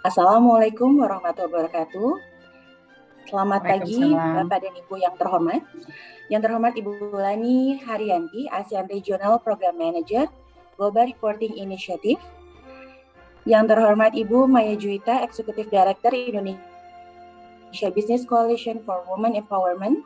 Assalamualaikum warahmatullahi wabarakatuh. Selamat pagi, Waalaikumsalam. Bapak dan Ibu yang terhormat. Yang terhormat Ibu Lani Haryanti, ASEAN Regional Program Manager, Global Reporting Initiative. Yang terhormat Ibu Maya Juwita, Executive Director Indonesia Business Coalition for Women Empowerment.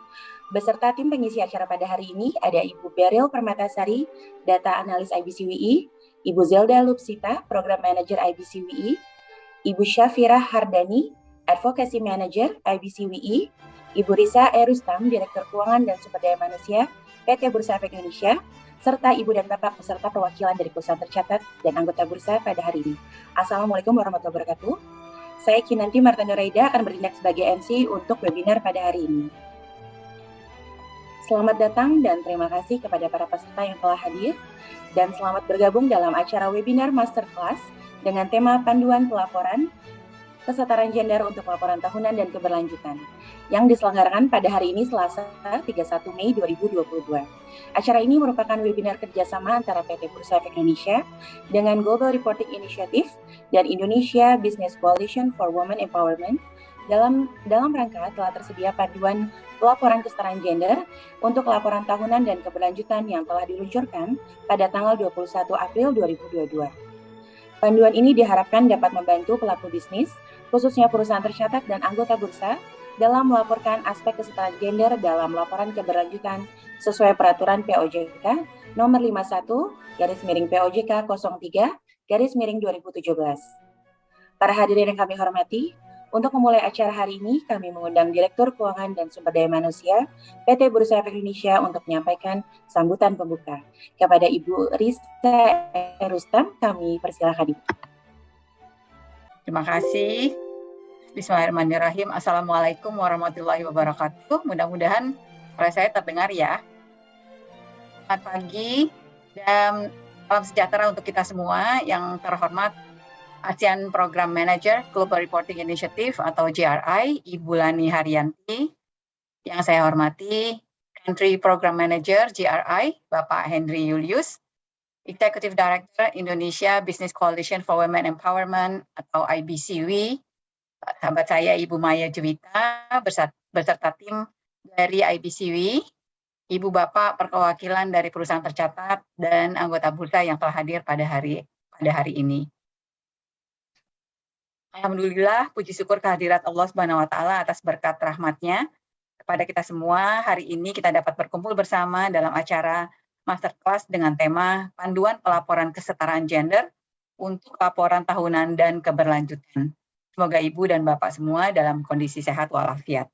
Beserta tim pengisi acara pada hari ini ada Ibu Beryl Permatasari, Data Analis IBCWI, Ibu Zelda Lupsita, Program Manager IBCWI, Ibu Syafira Hardani, Advocacy Manager IBCWI, Ibu Risa Erustam, Direktur Keuangan dan Sumber Daya Manusia PT Bursa Efek Indonesia, serta Ibu dan Bapak peserta perwakilan dari perusahaan tercatat dan anggota bursa pada hari ini. Assalamualaikum warahmatullahi wabarakatuh. Saya Kinanti Martanduraida akan bertindak sebagai MC untuk webinar pada hari ini. Selamat datang dan terima kasih kepada para peserta yang telah hadir dan selamat bergabung dalam acara webinar Masterclass dengan tema Panduan Pelaporan Kesetaraan Gender untuk Laporan Tahunan dan Keberlanjutan yang diselenggarakan pada hari ini Selasa 31 Mei 2022. Acara ini merupakan webinar kerjasama antara PT Bursa Efek Indonesia dengan Global Reporting Initiative dan Indonesia Business Coalition for Women Empowerment. Dalam rangka telah tersedia panduan pelaporan kesetaraan gender untuk laporan tahunan dan keberlanjutan yang telah diluncurkan pada tanggal 21 April 2022. Panduan ini diharapkan dapat membantu pelaku bisnis, khususnya perusahaan tercatat dan anggota bursa, dalam melaporkan aspek kesetaraan gender dalam laporan keberlanjutan sesuai peraturan POJK nomor 51/POJK 03/2017. Para hadirin yang kami hormati, untuk memulai acara hari ini, kami mengundang Direktur Keuangan dan Sumber Daya Manusia PT Bursa Efek Indonesia untuk menyampaikan sambutan pembuka. Kepada Ibu Risa Erustam, kami persilakan Ibu. Terima kasih. Bismillahirrahmanirrahim. Assalamualaikum warahmatullahi wabarakatuh. Mudah-mudahan suara saya terdengar ya. Selamat pagi dan salam sejahtera untuk kita semua. Yang terhormat ASEAN Program Manager Global Reporting Initiative atau GRI, Ibu Lani Haryanti. Yang saya hormati Country Program Manager GRI, Bapak Henry Julius. Executive Director Indonesia Business Coalition for Women Empowerment atau IBCW, sahabat saya Ibu Maya Juwita beserta tim dari IBCW, Ibu Bapak perwakilan dari perusahaan tercatat dan anggota bursa yang telah hadir pada hari ini. Alhamdulillah, puji syukur kehadirat Allah Subhanahu wa Ta'ala atas berkat rahmatnya kepada kita semua. Hari ini kita dapat berkumpul bersama dalam acara Masterclass dengan tema Panduan Pelaporan Kesetaraan Gender untuk Laporan Tahunan dan Keberlanjutan. Semoga Ibu dan Bapak semua dalam kondisi sehat walafiat.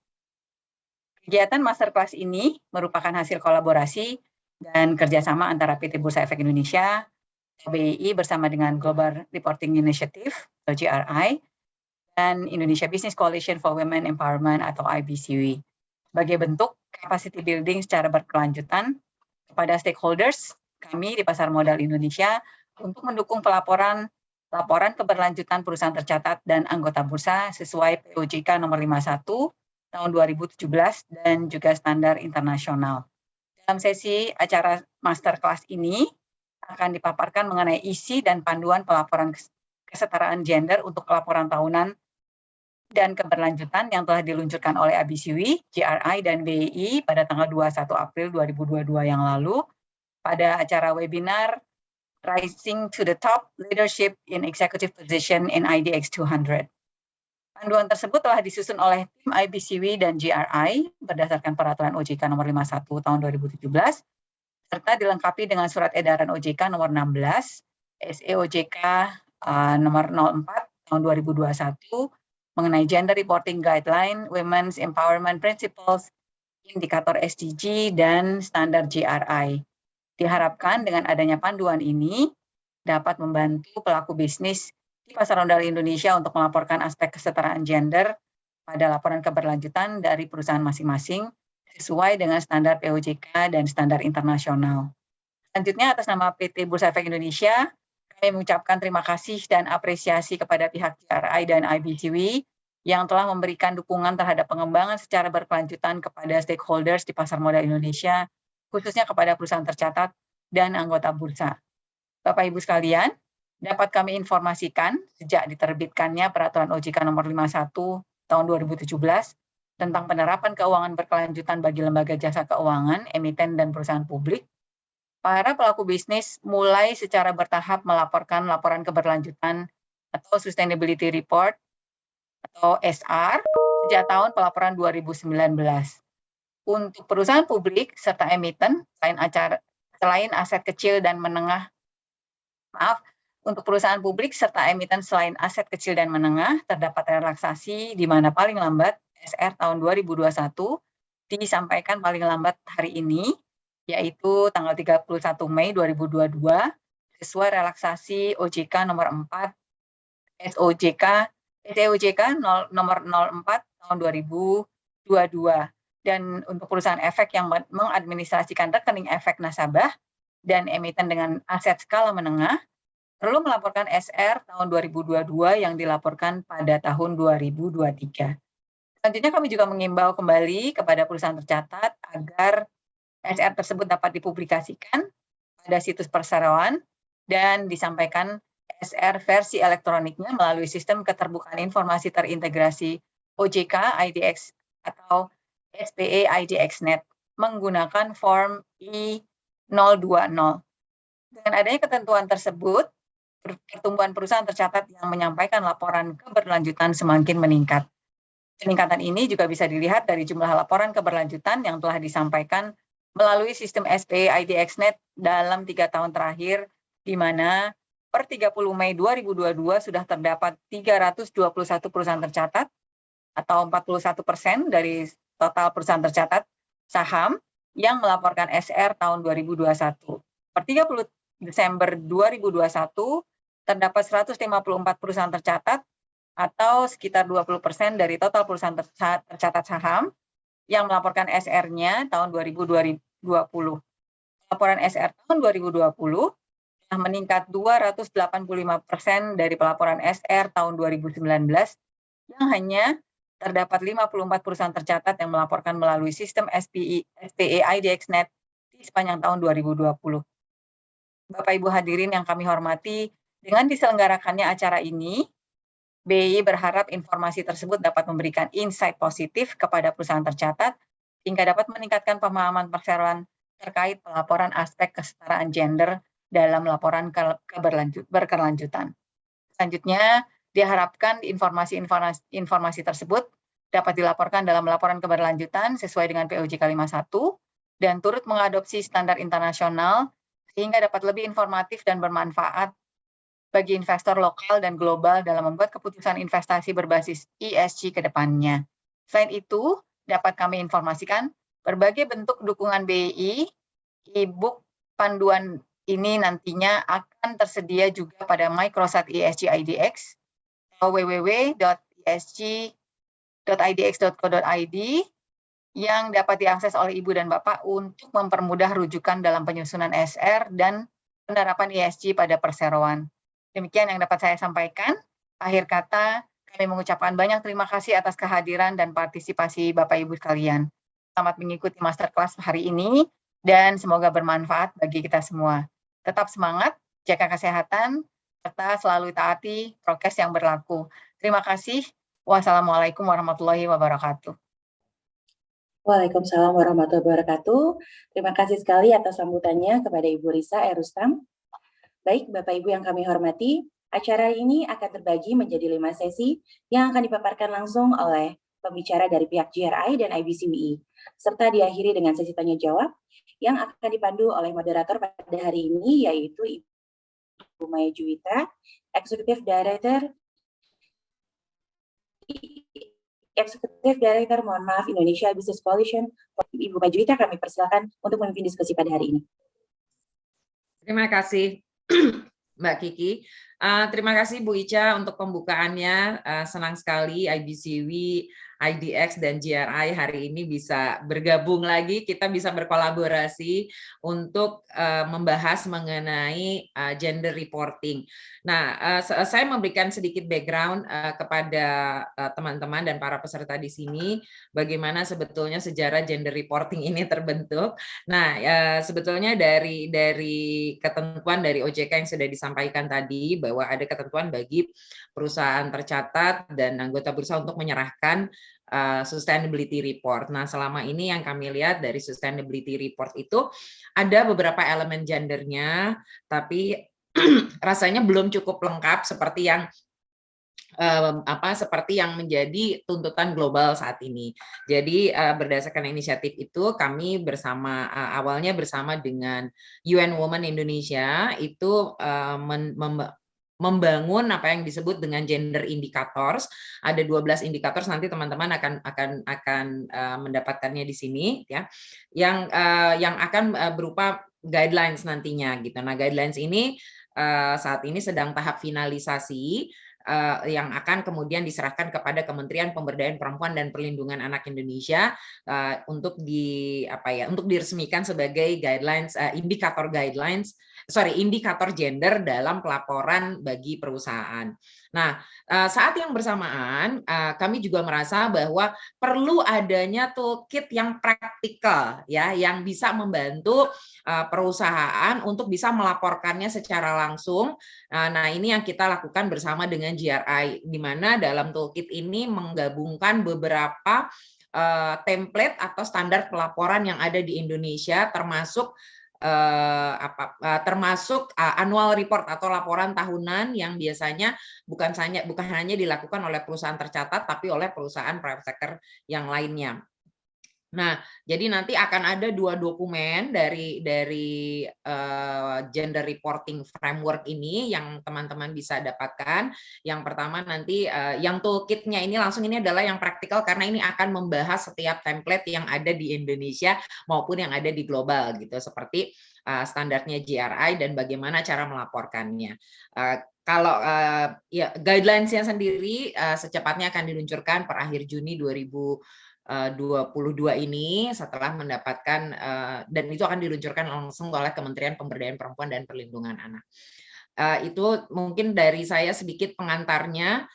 Kegiatan Masterclass ini merupakan hasil kolaborasi dan kerjasama antara PT Bursa Efek Indonesia, KBRI bersama dengan Global Reporting Initiative atau GRI, dan Indonesia Business Coalition for Women Empowerment atau IBCW. Sebagai bentuk capacity building secara berkelanjutan kepada stakeholders kami di Pasar Modal Indonesia untuk mendukung laporan keberlanjutan perusahaan tercatat dan anggota bursa sesuai POJK nomor 51 tahun 2017 dan juga standar internasional. Dalam sesi acara Masterclass ini akan dipaparkan mengenai isi dan panduan pelaporan kesetaraan gender untuk laporan tahunan dan keberlanjutan yang telah diluncurkan oleh IBCW, GRI, dan BEI pada tanggal 21 April 2022 yang lalu pada acara webinar Rising to the Top Leadership in Executive Position in IDX 200. Panduan tersebut telah disusun oleh tim IBCW dan GRI berdasarkan peraturan OJK nomor 51 tahun 2017 serta dilengkapi dengan surat edaran OJK nomor 16 SEOJK nomor 04 tahun 2021 mengenai Gender Reporting Guideline, Women's Empowerment Principles, Indikator SDG, dan Standar GRI. Diharapkan dengan adanya panduan ini dapat membantu pelaku bisnis di Pasar Modal Indonesia untuk melaporkan aspek kesetaraan gender pada laporan keberlanjutan dari perusahaan masing-masing sesuai dengan standar POJK dan standar internasional. Selanjutnya, atas nama PT Bursa Efek Indonesia, kami mengucapkan terima kasih dan apresiasi kepada pihak GRI dan IBCW yang telah memberikan dukungan terhadap pengembangan secara berkelanjutan kepada stakeholders di Pasar Modal Indonesia, khususnya kepada perusahaan tercatat dan anggota bursa. Bapak Ibu sekalian, dapat kami informasikan sejak diterbitkannya Peraturan OJK Nomor 51 Tahun 2017 tentang penerapan keuangan berkelanjutan bagi lembaga jasa keuangan, emiten, dan perusahaan publik, para pelaku bisnis mulai secara bertahap melaporkan laporan keberlanjutan atau Sustainability Report atau SR sejak tahun pelaporan 2019. Untuk perusahaan publik serta emiten, selain aset kecil dan menengah, untuk perusahaan publik serta emiten selain aset kecil dan menengah, terdapat relaksasi di mana paling lambat SR tahun 2021 disampaikan paling lambat hari ini, yaitu tanggal 31 Mei 2022, sesuai relaksasi OJK nomor 4, SEOJK nomor 04 tahun 2022. Dan untuk perusahaan efek yang mengadministrasikan rekening efek nasabah dan emiten dengan aset skala menengah, perlu melaporkan SR tahun 2022 yang dilaporkan pada tahun 2023. Selanjutnya kami juga mengimbau kembali kepada perusahaan tercatat agar SR tersebut dapat dipublikasikan pada situs perseroan dan disampaikan SR versi elektroniknya melalui sistem keterbukaan informasi terintegrasi OJK IDX atau SPE IDXnet menggunakan form I-020. Dengan adanya ketentuan tersebut, pertumbuhan perusahaan tercatat yang menyampaikan laporan keberlanjutan semakin meningkat. Peningkatan ini juga bisa dilihat dari jumlah laporan keberlanjutan yang telah disampaikan melalui sistem SPE IDXnet dalam 3 tahun terakhir, di mana per 30 Mei 2022 sudah terdapat 321 perusahaan tercatat atau 41% dari total perusahaan tercatat saham yang melaporkan SR tahun 2021. Per 30 Desember 2021 terdapat 154 perusahaan tercatat atau sekitar 20% dari total perusahaan tercatat saham yang melaporkan SR-nya tahun 2020. Laporan SR tahun 2020 telah meningkat 285% dari pelaporan SR tahun 2019 yang hanya terdapat 54 perusahaan tercatat yang melaporkan melalui sistem SPE IDXnet di sepanjang tahun 2020. Bapak Ibu hadirin yang kami hormati, dengan diselenggarakannya acara ini, BI berharap informasi tersebut dapat memberikan insight positif kepada perusahaan tercatat hingga dapat meningkatkan pemahaman perseroan terkait pelaporan aspek kesetaraan gender dalam laporan berkelanjutan. Selanjutnya, diharapkan informasi tersebut dapat dilaporkan dalam laporan keberlanjutan sesuai dengan POJK 51 dan turut mengadopsi standar internasional sehingga dapat lebih informatif dan bermanfaat bagi investor lokal dan global dalam membuat keputusan investasi berbasis ESG ke depannya. Selain itu, dapat kami informasikan berbagai bentuk dukungan BI, e-book panduan ini nantinya akan tersedia juga pada Microsat ESG IDX atau www.esg.idx.co.id yang dapat diakses oleh Ibu dan Bapak untuk mempermudah rujukan dalam penyusunan SR dan penerapan ESG pada perseroan. Demikian yang dapat saya sampaikan. Akhir kata, kami mengucapkan banyak terima kasih atas kehadiran dan partisipasi Bapak Ibu sekalian. Selamat mengikuti masterclass hari ini dan semoga bermanfaat bagi kita semua. Tetap semangat, jaga kesehatan, serta selalu taati prokes yang berlaku. Terima kasih. Wassalamualaikum warahmatullahi wabarakatuh. Waalaikumsalam warahmatullahi wabarakatuh. Terima kasih sekali atas sambutannya kepada Ibu Risa Erustam. Baik, Bapak Ibu yang kami hormati, acara ini akan terbagi menjadi 5 sesi yang akan dipaparkan langsung oleh pembicara dari pihak GRI dan IBCWI, serta diakhiri dengan sesi tanya jawab yang akan dipandu oleh moderator pada hari ini, yaitu Ibu Maya Juwita, Executive Director Indonesia Business Coalition. Ibu Maya Juwita, kami persilakan untuk memimpin diskusi pada hari ini. Terima kasih, Mbak Kiki. Terima kasih Bu Ica untuk pembukaannya. Senang sekali IBCW, IDX, dan GRI hari ini bisa bergabung lagi. Kita bisa berkolaborasi untuk membahas mengenai gender reporting. Nah, saya memberikan sedikit background kepada teman-teman dan para peserta di sini, bagaimana sebetulnya sejarah gender reporting ini terbentuk. Nah, sebetulnya dari ketentuan dari OJK yang sudah disampaikan tadi, bahwa ada ketentuan bagi perusahaan tercatat dan anggota bursa untuk menyerahkan sustainability report. Nah, selama ini yang kami lihat dari sustainability report itu ada beberapa elemen gendernya, tapi rasanya belum cukup lengkap seperti yang seperti yang menjadi tuntutan global saat ini. Jadi berdasarkan inisiatif itu kami bersama awalnya bersama dengan UN Women Indonesia itu membangun apa yang disebut dengan gender indicators. Ada 12 indicators, nanti teman-teman akan mendapatkannya di sini ya. Yang akan berupa guidelines nantinya gitu. Nah, guidelines ini saat ini sedang tahap finalisasi, yang akan kemudian diserahkan kepada Kementerian Pemberdayaan Perempuan dan Perlindungan Anak Indonesia untuk diresmikan sebagai guidelines, indikator gender dalam pelaporan bagi perusahaan. Nah, saat yang bersamaan kami juga merasa bahwa perlu adanya toolkit yang praktikal ya, yang bisa membantu perusahaan untuk bisa melaporkannya secara langsung. Nah, ini yang kita lakukan bersama dengan GRI, di mana dalam toolkit ini menggabungkan beberapa template atau standar pelaporan yang ada di Indonesia, termasuk annual report atau laporan tahunan yang biasanya bukan hanya dilakukan oleh perusahaan tercatat, tapi oleh perusahaan private sector yang lainnya. Nah, jadi nanti akan ada 2 dokumen dari gender reporting framework ini yang teman-teman bisa dapatkan. Yang pertama nanti yang toolkitnya ini adalah yang praktikal, karena ini akan membahas setiap template yang ada di Indonesia maupun yang ada di global gitu, seperti standarnya GRI dan bagaimana cara melaporkannya. Kalau ya guidelines-nya sendiri secepatnya akan diluncurkan per akhir Juni 2022 ini, setelah mendapatkan dan itu akan diluncurkan langsung oleh Kementerian Pemberdayaan Perempuan dan Perlindungan Anak. Itu mungkin dari saya sedikit pengantarnya.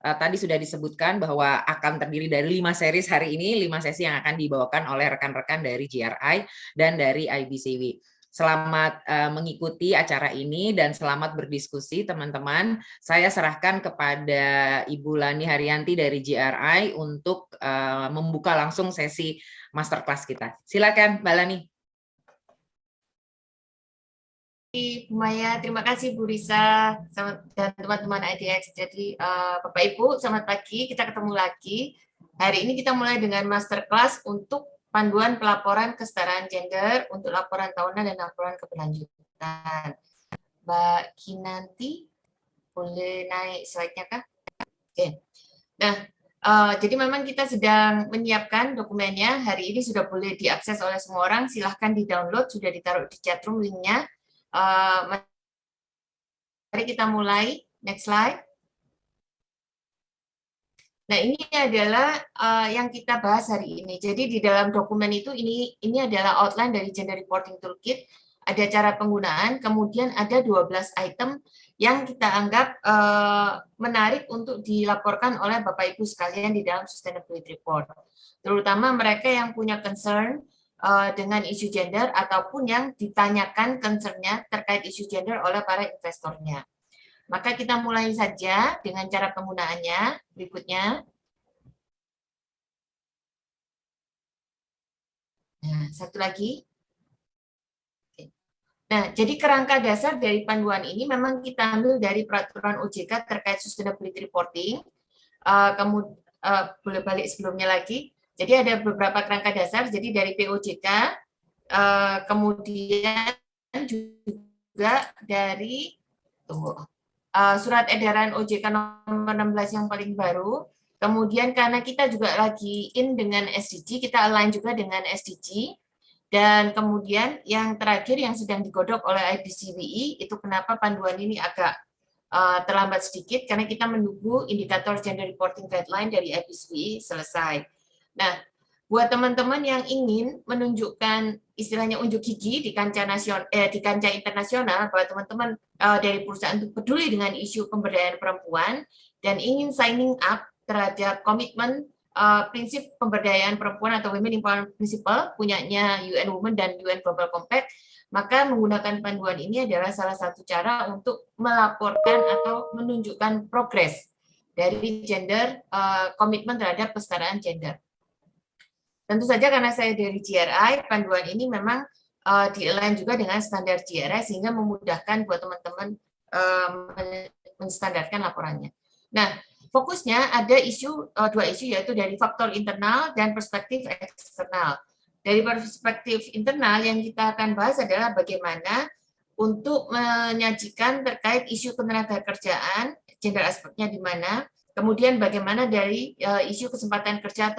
Tadi sudah disebutkan bahwa akan terdiri dari 5 series hari ini, 5 sesi yang akan dibawakan oleh rekan-rekan dari GRI dan dari IBCW. Selamat mengikuti acara ini dan selamat berdiskusi, teman-teman. Saya serahkan kepada Ibu Lani Haryanti dari GRI untuk membuka langsung sesi masterclass kita. Silakan, Mbak Lani. Bu Maya, terima kasih Bu Risa dan teman-teman IDX. Jadi Bapak Ibu, selamat pagi. Kita ketemu lagi. Hari ini kita mulai dengan masterclass untuk panduan pelaporan kesetaraan gender untuk laporan tahunan dan laporan keberlanjutan. Mbak Kinanti, boleh naik slide-nya kah? Oke. Nah, jadi memang kita sedang menyiapkan dokumennya. Hari ini sudah boleh diakses oleh semua orang. Silahkan di-download, sudah ditaruh di chatroom link-nya. Mari kita mulai. Next slide. Nah, ini adalah yang kita bahas hari ini. Jadi di dalam dokumen itu ini adalah outline dari Gender Reporting Toolkit. Ada cara penggunaan, kemudian ada 12 item yang kita anggap menarik untuk dilaporkan oleh Bapak Ibu sekalian di dalam Sustainability Report. Terutama mereka yang punya concern dengan isu gender ataupun yang ditanyakan concern-nya terkait isu gender oleh para investornya. Maka kita mulai saja dengan cara penggunaannya berikutnya. Nah, satu lagi. Nah, jadi kerangka dasar dari panduan ini memang kita ambil dari peraturan OJK terkait sustainability reporting. Kemudian boleh balik sebelumnya lagi. Jadi ada beberapa kerangka dasar. Jadi dari POJK, kemudian juga dari surat edaran OJK nomor 16 yang paling baru. Kemudian karena kita juga lagi in dengan SDG, kita align juga dengan SDG. Dan kemudian yang terakhir yang sedang digodok oleh IBCWI, itu kenapa panduan ini agak terlambat sedikit karena kita menunggu indikator gender reporting guideline dari IPCW selesai. Nah, buat teman-teman yang ingin menunjukkan istilahnya unjuk gigi di kancah di kancah internasional, bahwa teman-teman dari perusahaan itu peduli dengan isu pemberdayaan perempuan dan ingin signing up terhadap komitmen prinsip pemberdayaan perempuan atau Women Empowerment Principle punyanya UN Women dan UN Global Compact, maka menggunakan panduan ini adalah salah satu cara untuk melaporkan atau menunjukkan progres dari gender komitmen terhadap kesetaraan gender. Tentu saja karena saya dari GRI, panduan ini memang di-align juga dengan standar GRI sehingga memudahkan buat teman-teman menstandarkan laporannya. Nah, fokusnya ada dua isu yaitu dari faktor internal dan perspektif eksternal. Dari perspektif internal yang kita akan bahas adalah bagaimana untuk menyajikan terkait isu ketenagakerjaan, gender aspeknya di mana, kemudian bagaimana dari isu kesempatan kerja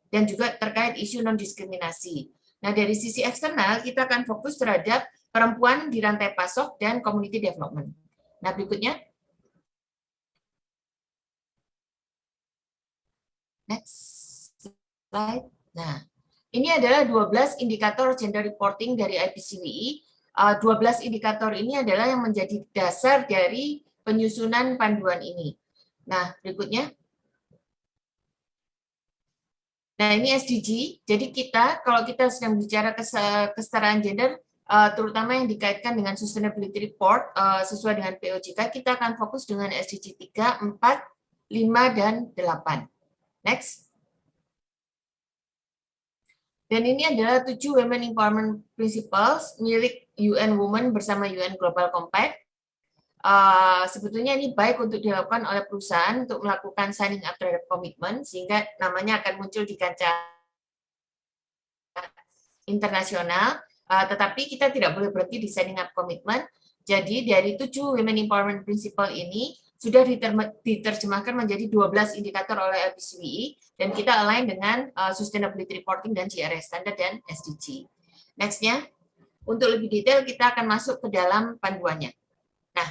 dan juga terkait isu non-diskriminasi. Nah, dari sisi eksternal, kita akan fokus terhadap perempuan di rantai pasok dan community development. Nah, berikutnya. Next slide. Nah, ini adalah 12 indikator gender reporting dari IPCWI. 12 indikator ini adalah yang menjadi dasar dari penyusunan panduan ini. Nah, berikutnya. Nah, ini SDG. Jadi kalau kita sedang bicara kesetaraan gender, terutama yang dikaitkan dengan sustainability report sesuai dengan POJK, kita akan fokus dengan SDG 3, 4, 5, dan 8. Next. Dan ini adalah 7 Women Empowerment Principles milik UN Women bersama UN Global Compact. Sebetulnya ini baik untuk dilakukan oleh perusahaan untuk melakukan signing up terhadap komitmen sehingga namanya akan muncul di kancah internasional, tetapi kita tidak boleh berhenti di signing up komitmen. Jadi dari 7 Women Empowerment Principle ini sudah diterjemahkan menjadi 12 indikator oleh IPCWI dan kita align dengan Sustainability Reporting dan GRI Standard dan SDG. Next-nya, untuk lebih detail kita akan masuk ke dalam panduannya. Nah,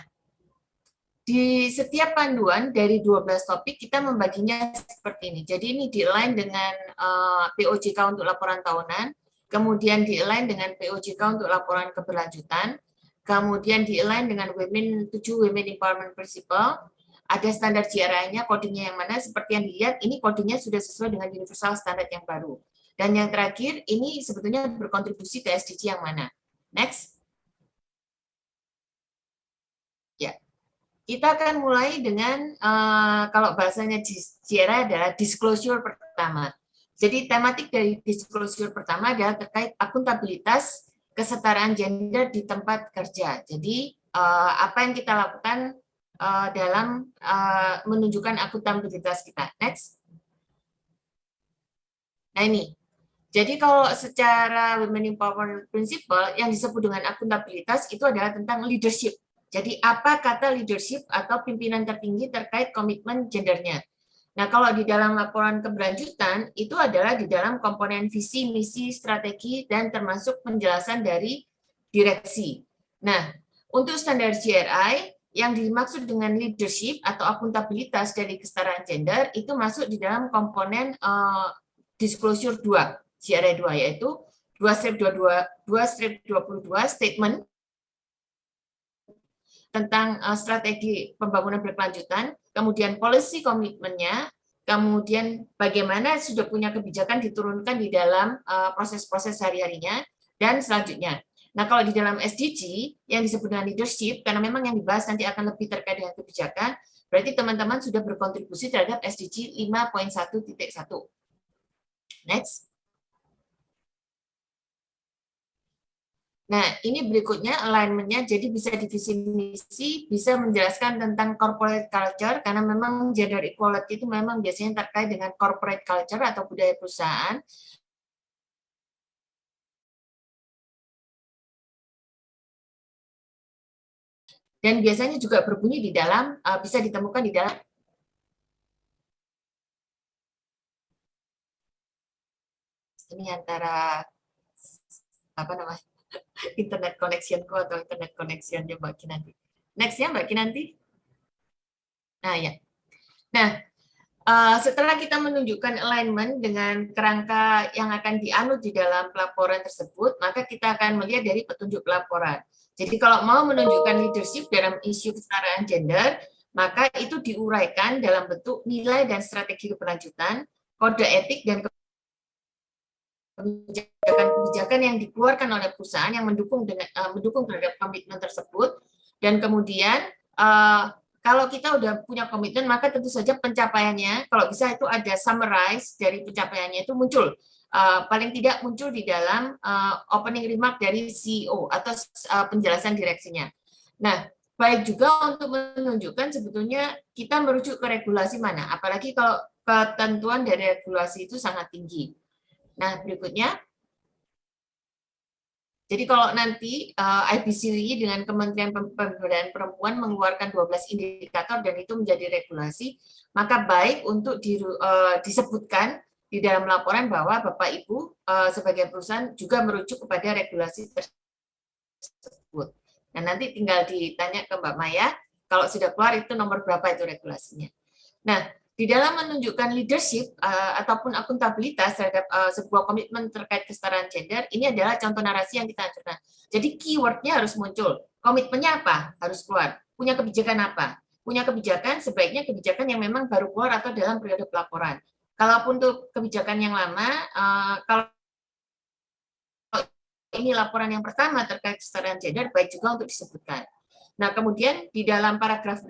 di setiap panduan dari 12 topik kita membaginya seperti ini. Jadi ini di-align dengan POJK untuk laporan tahunan, kemudian di-align dengan POJK untuk laporan keberlanjutan, kemudian di-align dengan 7 Women Empowerment Principle, ada standar GRI-nya, kodenya yang mana, seperti yang dilihat, ini kodenya sudah sesuai dengan Universal Standard yang baru. Dan yang terakhir, ini sebetulnya berkontribusi ke SDG yang mana. Next. Ya. Kita akan mulai dengan, kalau bahasanya GRI adalah disclosure pertama. Jadi tematik dari disclosure pertama adalah terkait akuntabilitas kesetaraan gender di tempat kerja. Jadi apa yang kita lakukan dalam menunjukkan akuntabilitas kita. Next. Nah ini. Jadi kalau secara Women Empowerment Principle yang disebut dengan akuntabilitas itu adalah tentang leadership. Jadi apa kata leadership atau pimpinan tertinggi terkait komitmen gendernya. Nah, kalau di dalam laporan keberlanjutan, itu adalah di dalam komponen visi, misi, strategi, dan termasuk penjelasan dari direksi. Nah, untuk standar GRI, yang dimaksud dengan leadership atau akuntabilitas dari kesetaraan gender, itu masuk di dalam komponen disclosure 2, GRI 2, yaitu 2/22 statement tentang strategi pembangunan berkelanjutan, kemudian policy komitmennya, kemudian bagaimana sudah punya kebijakan diturunkan di dalam proses-proses sehari-harinya, dan selanjutnya. Nah, kalau di dalam SDG yang disebut dengan leadership, karena memang yang dibahas nanti akan lebih terkait dengan kebijakan, berarti teman-teman sudah berkontribusi terhadap SDG 5.1.1. Next. Nah, ini berikutnya alignment-nya, jadi bisa divisi misi, bisa menjelaskan tentang corporate culture, karena memang gender equality itu memang biasanya terkait dengan corporate culture atau budaya perusahaan. Dan biasanya juga berbunyi di dalam, bisa ditemukan di dalam ini antara apa namanya internet connectionku atau internet connectionnya Mbak Kinanti. Next-nya Mbak Kinanti. Nah, ya. Nah, setelah kita menunjukkan alignment dengan kerangka yang akan dianut di dalam pelaporan tersebut, maka kita akan melihat dari petunjuk pelaporan. Jadi kalau mau menunjukkan leadership dalam isu kesetaraan gender, maka itu diuraikan dalam bentuk nilai dan strategi keberlanjutan, kode etik dan kebijakan yang dikeluarkan oleh perusahaan yang mendukung terhadap komitmen tersebut. Dan kemudian kalau kita udah punya komitmen, maka tentu saja pencapaiannya, kalau bisa itu ada summarize dari pencapaiannya itu muncul. Paling tidak muncul di dalam opening remark dari CEO atau penjelasan direksinya. Nah, baik juga untuk menunjukkan sebetulnya kita merujuk ke regulasi mana, apalagi kalau ketentuan dari regulasi itu sangat tinggi. Nah, berikutnya. Jadi kalau nanti IBCWI dengan Kementerian Pemberdayaan Perempuan mengeluarkan 12 indikator dan itu menjadi regulasi, maka baik untuk disebutkan di dalam laporan bahwa Bapak Ibu sebagai perusahaan juga merujuk kepada regulasi tersebut. Nah, nanti tinggal ditanya ke Mbak Maya, kalau sudah keluar itu nomor berapa itu regulasinya. Nah, di dalam menunjukkan leadership ataupun akuntabilitas terhadap sebuah komitmen terkait kesetaraan gender, ini adalah contoh narasi yang kita ajukan. Jadi keywordnya harus muncul. Komitmennya apa? Harus keluar. Punya kebijakan apa? Punya kebijakan, sebaiknya kebijakan yang memang baru keluar atau dalam periode pelaporan. Kalaupun untuk kebijakan yang lama, kalau ini laporan yang pertama terkait kesetaraan gender, baik juga untuk disebutkan. Nah, kemudian di dalam paragraf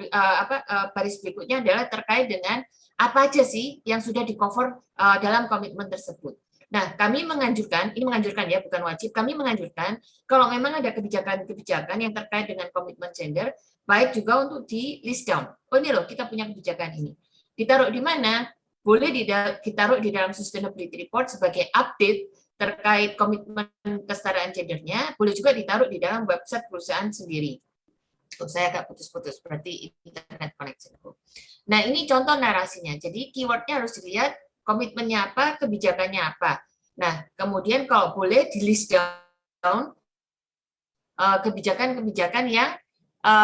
baris berikutnya adalah terkait dengan apa aja sih yang sudah di-cover dalam komitmen tersebut. Nah, kami menganjurkan, ini menganjurkan ya, bukan wajib, kami menganjurkan kalau memang ada kebijakan-kebijakan yang terkait dengan komitmen gender, baik juga untuk di list down. Oh ini loh, kita punya kebijakan ini. Ditaruh di mana? Boleh ditaruh di dalam sustainability report sebagai update terkait komitmen kesetaraan gendernya, boleh juga ditaruh di dalam website perusahaan sendiri. Saya agak putus-putus, berarti internet connectionku. Nah, ini contoh narasinya. Jadi keywordnya harus dilihat komitmennya apa, kebijakannya apa. Nah, kemudian kalau boleh di list down kebijakan-kebijakan yang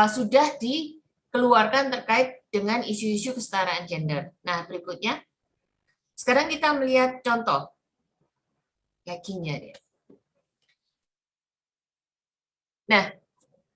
sudah dikeluarkan terkait dengan isu-isu kesetaraan gender. Nah, berikutnya. Sekarang kita melihat contoh. Hackingnya deh. Nah,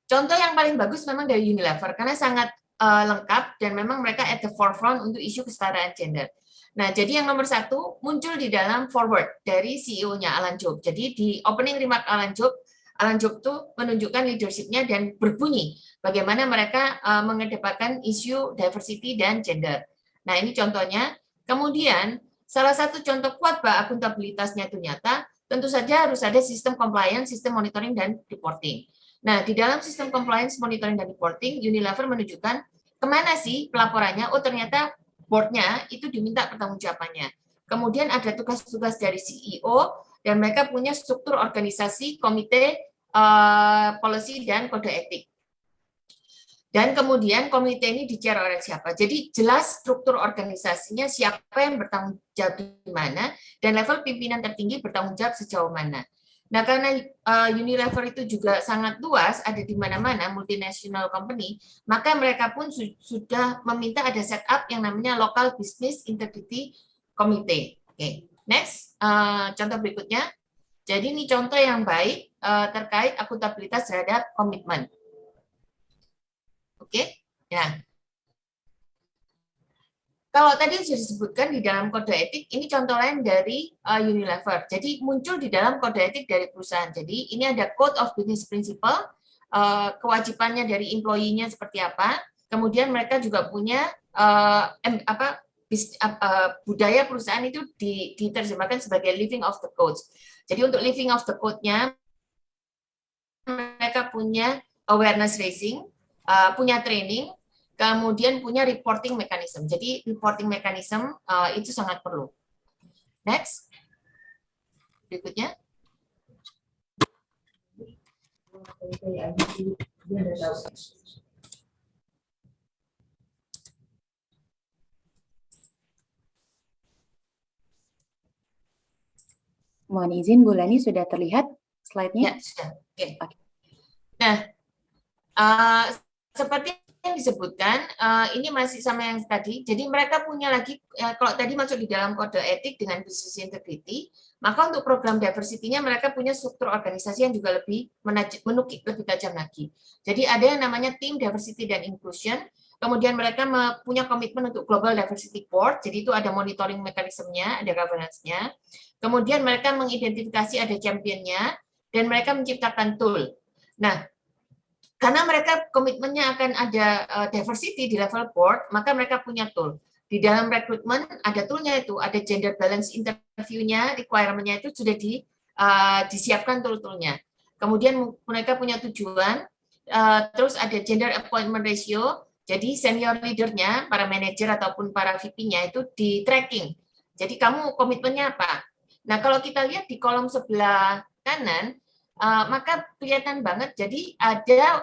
contoh yang paling bagus memang dari Unilever, karena sangat lengkap dan memang mereka at the forefront untuk isu kesetaraan gender. Nah, jadi yang nomor satu muncul di dalam forward dari CEO-nya Alan Job. Jadi di opening remark Alan Job tuh menunjukkan leadership-nya dan berbunyi bagaimana mereka mengedepankan isu diversity dan gender. Nah, ini contohnya. Kemudian, salah satu contoh kuat bahwa akuntabilitasnya itu nyata, tentu saja harus ada sistem compliance, sistem monitoring, dan reporting. Nah, di dalam sistem compliance, monitoring, dan reporting, Unilever menunjukkan kemana sih pelaporannya. Oh, ternyata board-nya itu diminta pertanggungjawabannya. Kemudian ada tugas-tugas dari CEO, dan mereka punya struktur organisasi, komite, policy, dan kode etik. Dan kemudian komite ini di-chair oleh siapa. Jadi jelas struktur organisasinya, siapa yang bertanggung jawab di mana, dan level pimpinan tertinggi bertanggung jawab sejauh mana. Nah, karena Unilever itu juga sangat luas, ada di mana-mana, multinational company, maka mereka pun sudah meminta ada setup yang namanya Local Business Integrity Committee. Oke, next, contoh berikutnya. Jadi ini contoh yang baik terkait akuntabilitas terhadap komitmen. Oke, ya. Kalau tadi sudah disebutkan di dalam kode etik, ini contoh lain dari Unilever. Jadi muncul di dalam kode etik dari perusahaan. Jadi ini ada Code of Business Principle, kewajibannya dari employee-nya seperti apa. Kemudian mereka juga punya budaya perusahaan itu diterjemahkan sebagai living of the codes. Jadi untuk living of the code-nya, mereka punya awareness raising, punya training, kemudian punya reporting mechanism. Jadi reporting mechanism itu sangat perlu. Next. Berikutnya. Mohon izin, Bu Lani, sudah terlihat slide-nya? Ya, sudah. Oke. Nah, seperti yang disebutkan ini masih sama yang tadi. Jadi mereka punya lagi, kalau tadi masuk di dalam kode etik dengan business integrity, maka untuk program diversity-nya mereka punya struktur organisasi yang juga lebih menukik lebih tajam lagi. Jadi ada yang namanya tim diversity dan inclusion. Kemudian mereka punya komitmen untuk Global Diversity Board, jadi itu ada monitoring mekanismenya, ada governance-nya. Kemudian mereka mengidentifikasi ada champion-nya, dan mereka menciptakan tool. Nah, karena mereka komitmennya akan ada diversity di level board, maka mereka punya tool. Di dalam rekrutmen ada toolnya itu, ada gender balance interview-nya, requirement-nya itu sudah disiapkan tool-toolnya. Kemudian mereka punya tujuan, terus ada gender appointment ratio, jadi senior leader-nya, para manajer ataupun para VP-nya itu di tracking. Jadi kamu komitmennya apa? Nah, kalau kita lihat di kolom sebelah kanan, maka kelihatan banget. Jadi ada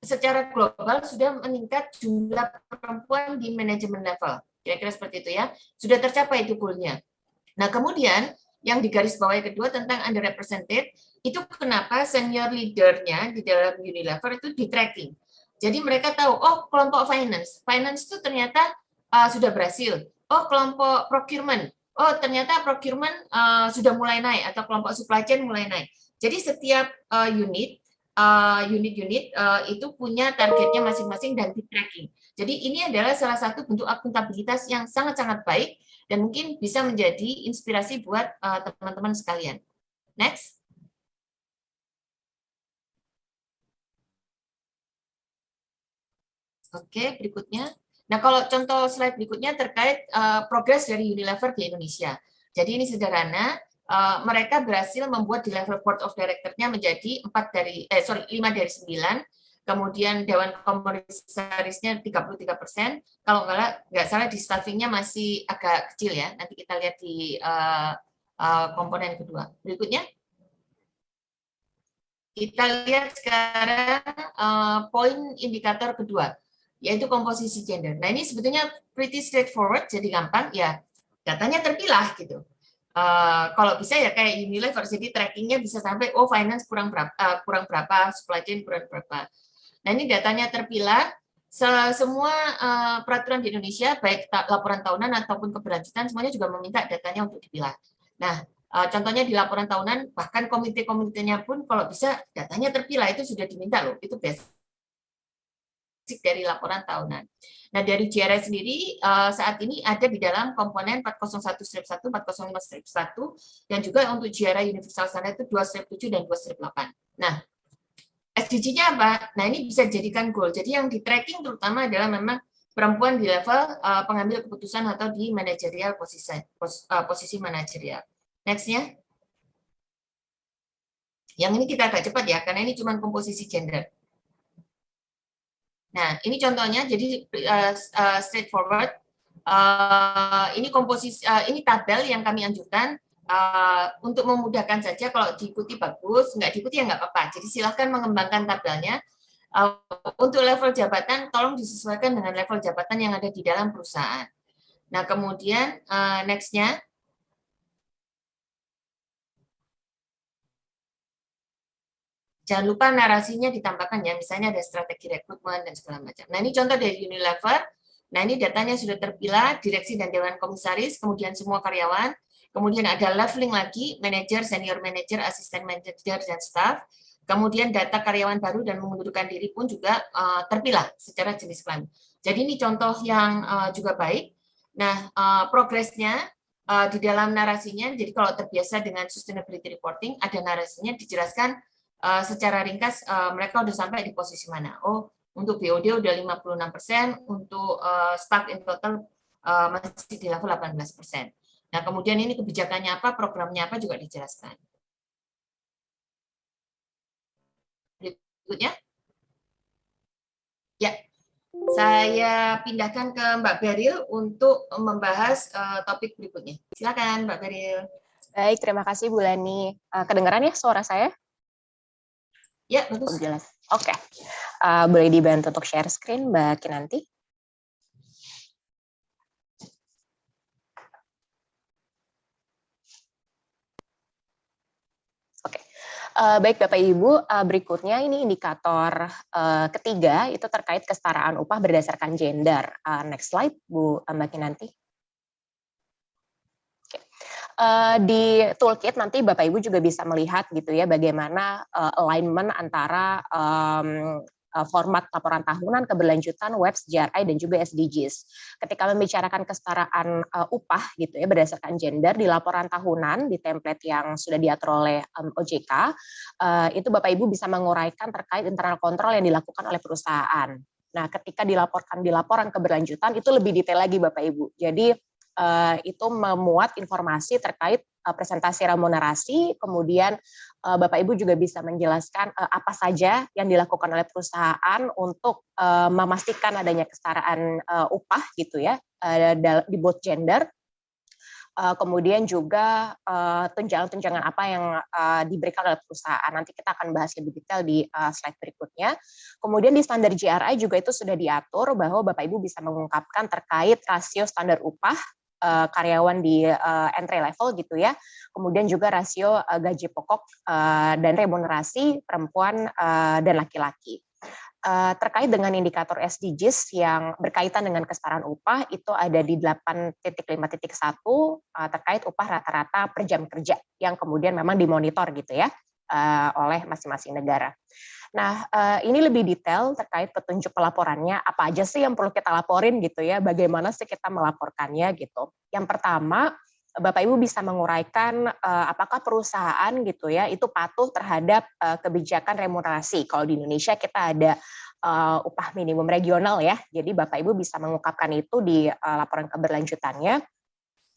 secara global sudah meningkat jumlah perempuan di manajemen level. Kira-kira seperti itu ya. Sudah tercapai itu goal-nya. Nah, kemudian yang di garis bawah kedua tentang underrepresented, itu kenapa senior leader-nya di dalam Unilever itu di tracking. Jadi mereka tahu, oh kelompok finance itu ternyata sudah berhasil. Oh kelompok procurement, oh ternyata procurement sudah mulai naik, atau kelompok supply chain mulai naik. Jadi setiap unit itu punya targetnya masing-masing dan di tracking. Jadi ini adalah salah satu bentuk akuntabilitas yang sangat-sangat baik dan mungkin bisa menjadi inspirasi buat teman-teman sekalian. Next. Oke, berikutnya. Nah, kalau contoh slide berikutnya terkait progres dari Unilever di Indonesia. Jadi ini sederhana, mereka berhasil membuat di level board of director-nya menjadi 5 dari 9, kemudian dewan komisarisnya 33%, kalau nggak salah di staffing-nya masih agak kecil ya, nanti kita lihat di komponen kedua. Berikutnya. Kita lihat sekarang poin indikator kedua, yaitu komposisi gender. Nah ini sebetulnya pretty straightforward, jadi gampang ya, datanya terpilah gitu. Kalau bisa ya kayak Unilever, jadi trackingnya bisa sampai finance kurang berapa, supply chain kurang berapa. Nah ini datanya terpilah, semua peraturan di Indonesia baik laporan tahunan ataupun keberlanjutan semuanya juga meminta datanya untuk dipilah. Nah contohnya di laporan tahunan, bahkan komite-komitenya pun kalau bisa datanya terpilah, itu sudah diminta loh, itu basic dari laporan tahunan. Nah dari JRI sendiri saat ini ada di dalam komponen 401-1, 405-1, dan juga untuk JRI Universal Standard itu 2-7 dan 2-8. Nah SDG-nya apa? Nah ini bisa dijadikan goal. Jadi yang di tracking terutama adalah memang perempuan di level pengambil keputusan atau di manajerial posisi manajerial. Next-nya. Yang ini kita agak cepat ya, karena ini cuma komposisi gender. Nah, ini contohnya, jadi straightforward. Ini komposisi, ini tabel yang kami anjurkan untuk memudahkan saja. Kalau diikuti bagus, nggak diikuti ya nggak apa-apa. Jadi silahkan mengembangkan tabelnya. Untuk level jabatan, tolong disesuaikan dengan level jabatan yang ada di dalam perusahaan. Nah, kemudian next-nya. Jangan lupa narasinya ditambahkan ya, misalnya ada strategi rekrutmen dan segala macam. Nah ini contoh dari Unilever. Nah ini datanya sudah terpilah, direksi dan dewan komisaris, kemudian semua karyawan, kemudian ada leveling lagi, manajer, senior manager, asisten manajer, dan staff. Kemudian data karyawan baru dan mengundurkan diri pun juga terpilah secara jenis kelamin. Jadi ini contoh yang juga baik. Nah progresnya di dalam narasinya, jadi kalau terbiasa dengan sustainability reporting, ada narasinya dijelaskan secara ringkas mereka udah sampai di posisi mana. Oh, untuk BOD udah 56%, untuk staff in total masih di level 18%. Nah, kemudian ini kebijakannya apa, programnya apa juga dijelaskan. Berikutnya. Ya, saya pindahkan ke Mbak Beril untuk membahas topik berikutnya. Silakan Mbak Beril. Baik, terima kasih Bu Lani. Kedengaran ya suara saya? Ya, bagus. Jelas. Oke. Boleh dibantu untuk share screen, Mbak Kinanti? Oke. Baik Bapak Ibu, berikutnya ini indikator ketiga itu terkait kesetaraan upah berdasarkan gender. Next slide Bu Mbak Kinanti. Di toolkit nanti Bapak Ibu juga bisa melihat gitu ya bagaimana alignment antara format laporan tahunan, keberlanjutan, WEPS, GRI, dan juga SDGs. Ketika membicarakan kesetaraan upah gitu ya berdasarkan gender di laporan tahunan di template yang sudah diatur oleh OJK, itu Bapak Ibu bisa menguraikan terkait internal kontrol yang dilakukan oleh perusahaan. Nah, ketika dilaporkan di laporan keberlanjutan itu lebih detail lagi Bapak Ibu. Jadi itu memuat informasi terkait presentasi remunerasi, kemudian Bapak Ibu juga bisa menjelaskan apa saja yang dilakukan oleh perusahaan untuk memastikan adanya kesetaraan upah gitu ya di both gender. Kemudian juga tunjangan-tunjangan apa yang diberikan oleh perusahaan. Nanti kita akan bahas lebih detail di slide berikutnya. Kemudian di standar GRI juga itu sudah diatur bahwa Bapak Ibu bisa mengungkapkan terkait rasio standar upah karyawan di entry level gitu ya, kemudian juga rasio gaji pokok dan remunerasi perempuan dan laki-laki. Terkait dengan indikator SDGs yang berkaitan dengan kesetaraan upah itu ada di 8.5.1 terkait upah rata-rata per jam kerja yang kemudian memang dimonitor gitu ya oleh masing-masing negara. Nah, ini lebih detail terkait petunjuk pelaporannya, apa aja sih yang perlu kita laporin gitu ya, bagaimana sih kita melaporkannya gitu. Yang pertama, Bapak Ibu bisa menguraikan apakah perusahaan gitu ya, itu patuh terhadap kebijakan remunerasi. Kalau di Indonesia kita ada upah minimum regional ya, jadi Bapak Ibu bisa mengungkapkan itu di laporan keberlanjutannya.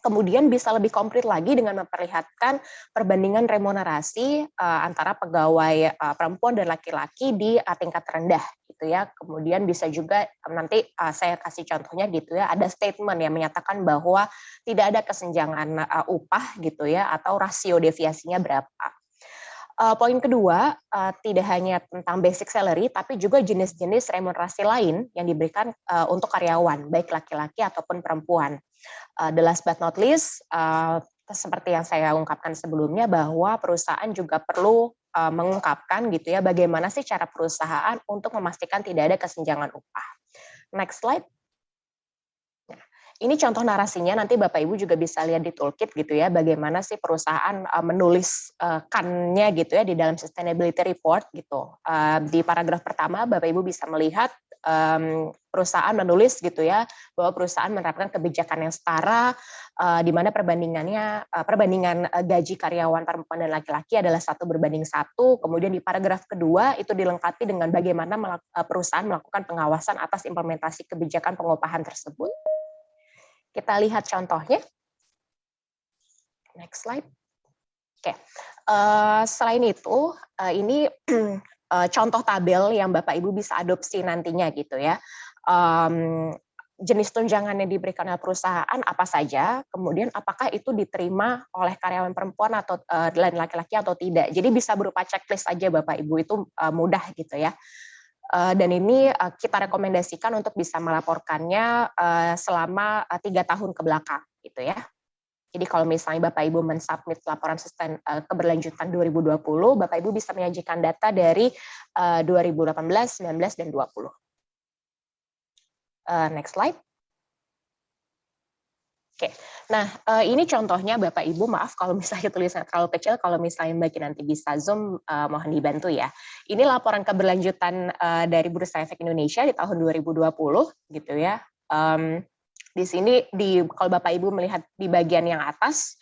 Kemudian bisa lebih komplit lagi dengan memperlihatkan perbandingan remunerasi antara pegawai perempuan dan laki-laki di tingkat rendah gitu ya. Kemudian bisa juga nanti saya kasih contohnya gitu ya, ada statement yang menyatakan bahwa tidak ada kesenjangan upah gitu ya atau rasio deviasinya berapa. Poin kedua, tidak hanya tentang basic salary, tapi juga jenis-jenis remunerasi lain yang diberikan untuk karyawan, baik laki-laki ataupun perempuan. The last but not least, seperti yang saya ungkapkan sebelumnya, bahwa perusahaan juga perlu mengungkapkan gitu ya, bagaimana sih cara perusahaan untuk memastikan tidak ada kesenjangan upah. Next slide. Ini contoh narasinya, nanti Bapak Ibu juga bisa lihat di toolkit gitu ya, bagaimana sih perusahaan menuliskannya gitu ya di dalam sustainability report gitu. Di paragraf pertama Bapak Ibu bisa melihat perusahaan menulis gitu ya, bahwa perusahaan menerapkan kebijakan yang setara, di mana perbandingan gaji karyawan perempuan dan laki-laki adalah 1:1. Kemudian di paragraf kedua itu dilengkapi dengan bagaimana perusahaan melakukan pengawasan atas implementasi kebijakan pengupahan tersebut. Kita lihat contohnya. Next slide. Oke. Selain itu, ini contoh tabel yang Bapak Ibu bisa adopsi nantinya gitu ya. Jenis tunjangan yang diberikan oleh perusahaan apa saja, kemudian apakah itu diterima oleh karyawan perempuan atau laki-laki atau tidak. Jadi bisa berupa checklist aja Bapak Ibu, itu mudah gitu ya. Dan ini kita rekomendasikan untuk bisa melaporkannya selama 3 tahun ke belakang gitu ya. Jadi kalau misalnya Bapak Ibu mensubmit laporan keberlanjutan 2020, Bapak Ibu bisa menyajikan data dari 2018, 19, dan 20. Next slide. Oke, nah ini contohnya Bapak Ibu, maaf kalau misalnya tulisan terlalu kecil, kalau misalnya Mbak nanti bisa zoom, mohon dibantu ya. Ini laporan keberlanjutan dari Bursa Efek Indonesia di tahun 2020 gitu ya. Di sini kalau Bapak Ibu melihat di bagian yang atas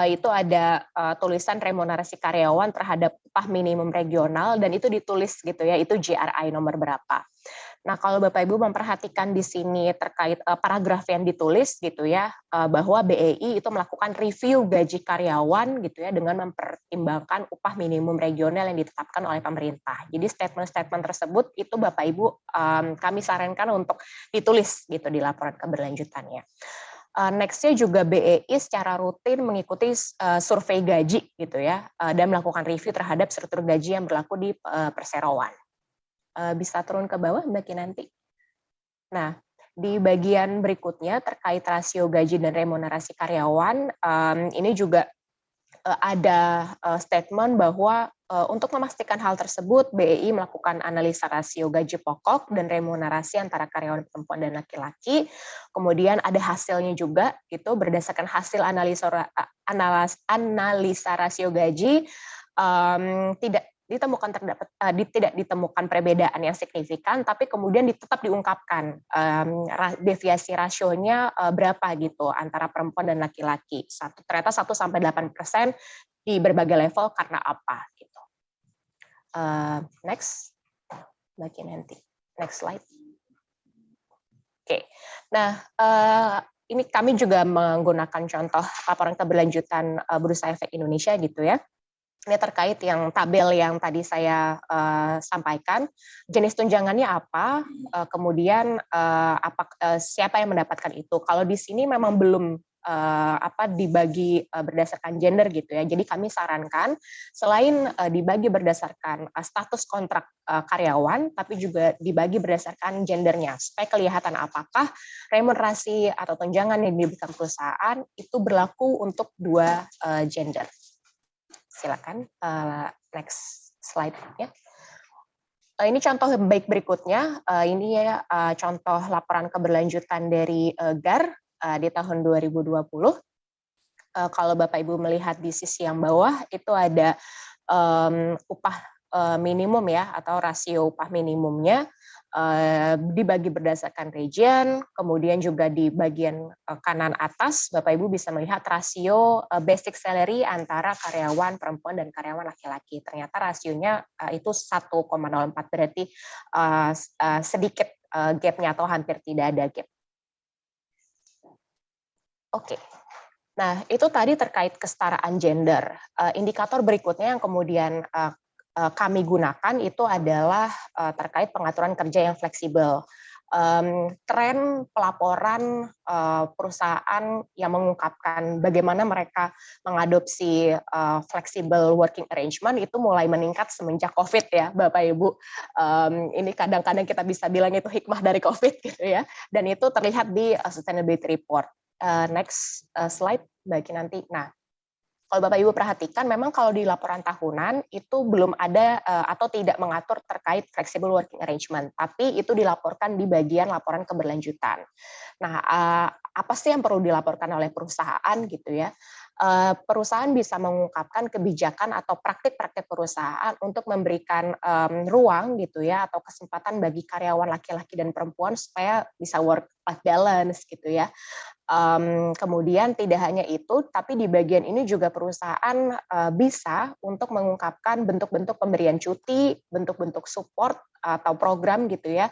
itu ada tulisan remunerasi karyawan terhadap upah minimum regional dan itu ditulis gitu ya, itu GRI nomor berapa. Nah, kalau Bapak Ibu memperhatikan di sini terkait paragraf yang ditulis gitu ya, bahwa BEI itu melakukan review gaji karyawan gitu ya dengan mempertimbangkan upah minimum regional yang ditetapkan oleh pemerintah. Jadi statement-statement tersebut itu Bapak Ibu kami sarankan untuk ditulis gitu di laporan keberlanjutannya. Next-nya juga BEI secara rutin mengikuti survei gaji gitu ya, dan melakukan review terhadap struktur gaji yang berlaku di perseroan. Bisa turun ke bawah Mbak Kinanti. Nah, di bagian berikutnya terkait rasio gaji dan remunerasi karyawan, ini juga ada statement bahwa Untuk memastikan hal tersebut, BEI melakukan analisa rasio gaji pokok dan remunerasi antara karyawan perempuan dan laki-laki. Kemudian ada hasilnya juga, itu berdasarkan hasil analisa rasio gaji, tidak ditemukan perbedaan yang signifikan, tapi kemudian tetap diungkapkan deviasi rasionya berapa gitu antara perempuan dan laki-laki. Ternyata 1-8% di berbagai level karena apa gitu. Next, bagi nanti. Next slide. Oke. Nah, ini kami juga menggunakan contoh laporan keberlanjutan Bursa Efek Indonesia gitu ya. Ini terkait yang tabel yang tadi saya sampaikan, jenis tunjangannya apa, kemudian siapa yang mendapatkan itu. Kalau di sini memang belum dibagi berdasarkan gender gitu ya. Jadi kami sarankan selain dibagi berdasarkan status kontrak karyawan, tapi juga dibagi berdasarkan gendernya supaya kelihatan apakah remunerasi atau tunjangan yang diberikan perusahaan itu berlaku untuk dua gender. Silakan next slide ya. Ini contoh baik berikutnya. Ini ya contoh laporan keberlanjutan dari GAR di tahun 2020. Kalau Bapak Ibu melihat di sisi yang bawah itu ada upah minimum ya atau rasio upah minimumnya dibagi berdasarkan region, kemudian juga di bagian kanan atas Bapak Ibu bisa melihat rasio basic salary antara karyawan perempuan dan karyawan laki-laki. Ternyata rasionya itu 1,04 berarti sedikit gapnya atau hampir tidak ada gap. Oke. Nah, itu tadi terkait kesetaraan gender. Indikator berikutnya yang kemudian kami gunakan itu adalah terkait pengaturan kerja yang fleksibel. Tren pelaporan perusahaan yang mengungkapkan bagaimana mereka mengadopsi flexible working arrangement itu mulai meningkat semenjak COVID ya, Bapak Ibu. Ini kadang-kadang kita bisa bilang itu hikmah dari COVID gitu ya. Dan itu terlihat di sustainability report. Next slide bagi nanti. Nah, kalau Bapak Ibu perhatikan, memang kalau di laporan tahunan itu belum ada atau tidak mengatur terkait flexible working arrangement, tapi itu dilaporkan di bagian laporan keberlanjutan. Nah, apa sih yang perlu dilaporkan oleh perusahaan gitu ya? Perusahaan bisa mengungkapkan kebijakan atau praktik-praktik perusahaan untuk memberikan ruang gitu ya atau kesempatan bagi karyawan laki-laki dan perempuan supaya bisa work-life balance gitu ya. Kemudian tidak hanya itu, tapi di bagian ini juga perusahaan bisa untuk mengungkapkan bentuk-bentuk pemberian cuti, bentuk-bentuk support atau program gitu ya,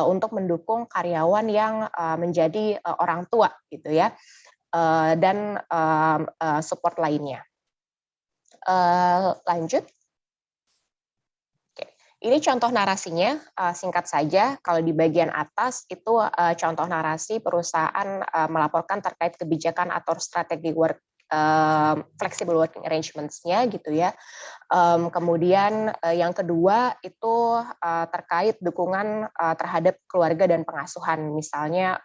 untuk mendukung karyawan yang menjadi orang tua gitu ya, dan support lainnya. Lanjut. Ini contoh narasinya, singkat saja, kalau di bagian atas itu contoh narasi perusahaan melaporkan terkait kebijakan atau strategi flexible working arrangements-nya gitu ya. Kemudian yang kedua itu terkait dukungan terhadap keluarga dan pengasuhan, misalnya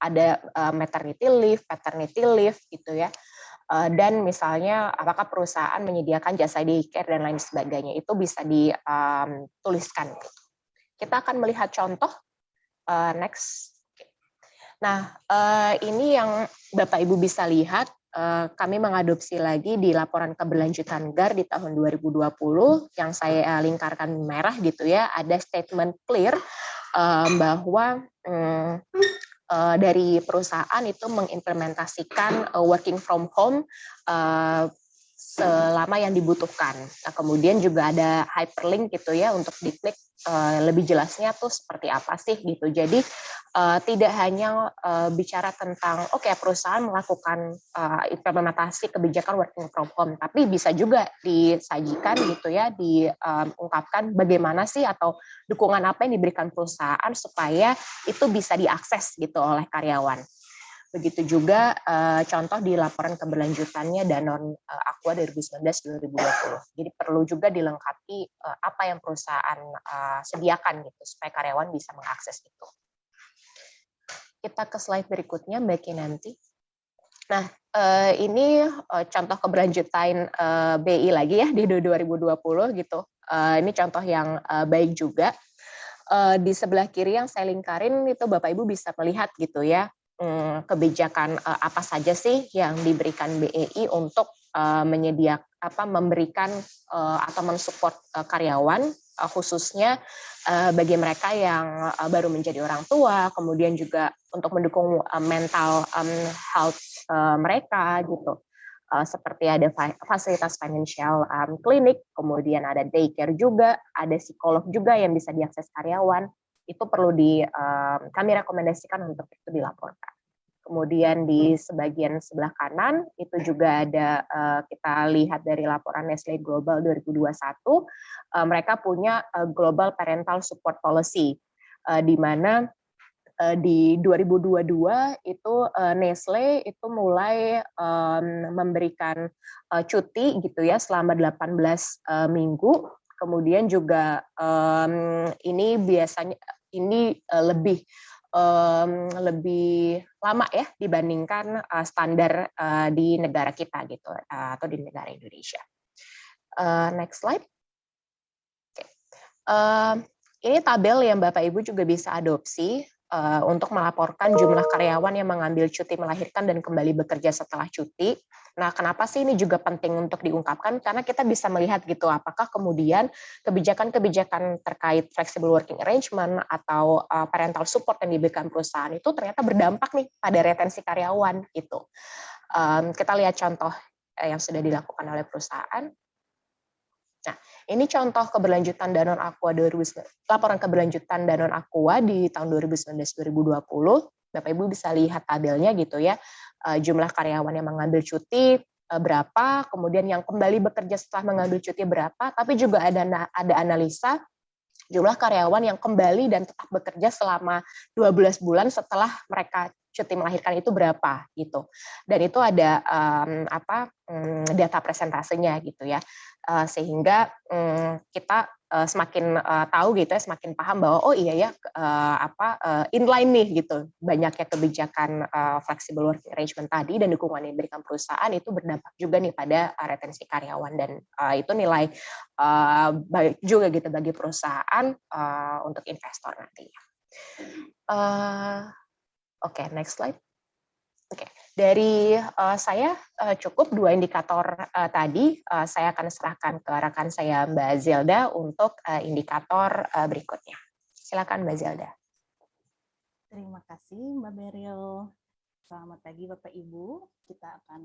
ada maternity leave, paternity leave gitu ya. Dan misalnya apakah perusahaan menyediakan jasa daycare dan lain sebagainya, itu bisa dituliskan. Kita akan melihat contoh, next. Nah, ini yang Bapak Ibu bisa lihat, kami mengadopsi lagi di laporan keberlanjutan GAR di tahun 2020, yang saya lingkarkan merah gitu ya, ada statement clear bahwa dari perusahaan itu mengimplementasikan working from home selama yang dibutuhkan. Nah, kemudian juga ada hyperlink gitu ya untuk diklik lebih jelasnya tuh seperti apa sih gitu. Jadi tidak hanya bicara tentang perusahaan melakukan implementasi kebijakan working from home, tapi bisa juga disajikan gitu ya, diungkapkan bagaimana sih atau dukungan apa yang diberikan perusahaan supaya itu bisa diakses gitu oleh karyawan. Begitu juga contoh di laporan keberlanjutannya Danone Aqua 2019-2020. Jadi perlu juga dilengkapi apa yang perusahaan sediakan gitu supaya karyawan bisa mengakses itu. Kita ke slide berikutnya, Mbak Kinanti. Nah, ini contoh keberlanjutan BI lagi ya di 2020 gitu. Ini contoh yang baik juga. Di sebelah kiri yang saya lingkarin itu Bapak Ibu bisa melihat gitu ya, kebijakan apa saja sih yang diberikan BEI untuk memberikan atau mensupport karyawan, khususnya bagi mereka yang baru menjadi orang tua, kemudian juga untuk mendukung mental health mereka gitu. Seperti ada fasilitas financial clinic, kemudian ada daycare juga, ada psikolog juga yang bisa diakses karyawan. Itu perlu kami rekomendasikan untuk itu dilaporkan. Kemudian di sebagian sebelah kanan itu juga ada kita lihat dari laporan Nestle Global 2021, mereka punya Global Parental Support Policy, di mana di 2022 itu Nestle itu mulai memberikan cuti gitu ya selama 18 minggu. Kemudian juga ini biasanya lebih lama ya dibandingkan standar di negara kita gitu atau di negara Indonesia. Next slide. Okay. Ini tabel yang Bapak Ibu juga bisa adopsi untuk melaporkan jumlah karyawan yang mengambil cuti melahirkan dan kembali bekerja setelah cuti. Nah, kenapa sih ini juga penting untuk diungkapkan? Karena kita bisa melihat gitu, apakah kemudian kebijakan-kebijakan terkait flexible working arrangement atau parental support yang diberikan perusahaan itu ternyata berdampak nih pada retensi karyawan gitu. Kita lihat contoh yang sudah dilakukan oleh perusahaan. Nah, ini contoh keberlanjutan Danone Aqua laporan keberlanjutan Danone Aqua di tahun 2019-2020. Bapak Ibu bisa lihat tabelnya gitu ya. Jumlah karyawan yang mengambil cuti berapa, kemudian yang kembali bekerja setelah mengambil cuti berapa, tapi juga ada analisa jumlah karyawan yang kembali dan tetap bekerja selama 12 bulan setelah mereka cuti melahirkan itu berapa gitu. Dan itu ada data presentasenya gitu ya. Sehingga kita semakin tahu gitu ya, semakin paham bahwa oh iya ya inline nih gitu. Banyaknya kebijakan flexible working arrangement tadi dan dukungan yang diberikan perusahaan itu berdampak juga nih pada retensi karyawan, dan itu nilai baik juga gitu bagi perusahaan untuk investor nantinya. Oke, next slide. Oke, dari saya cukup 2 indikator tadi. Saya akan serahkan ke rekan saya Mbak Zelda untuk indikator berikutnya. Silakan Mbak Zelda. Terima kasih Mbak Beril. Selamat pagi Bapak Ibu. Kita akan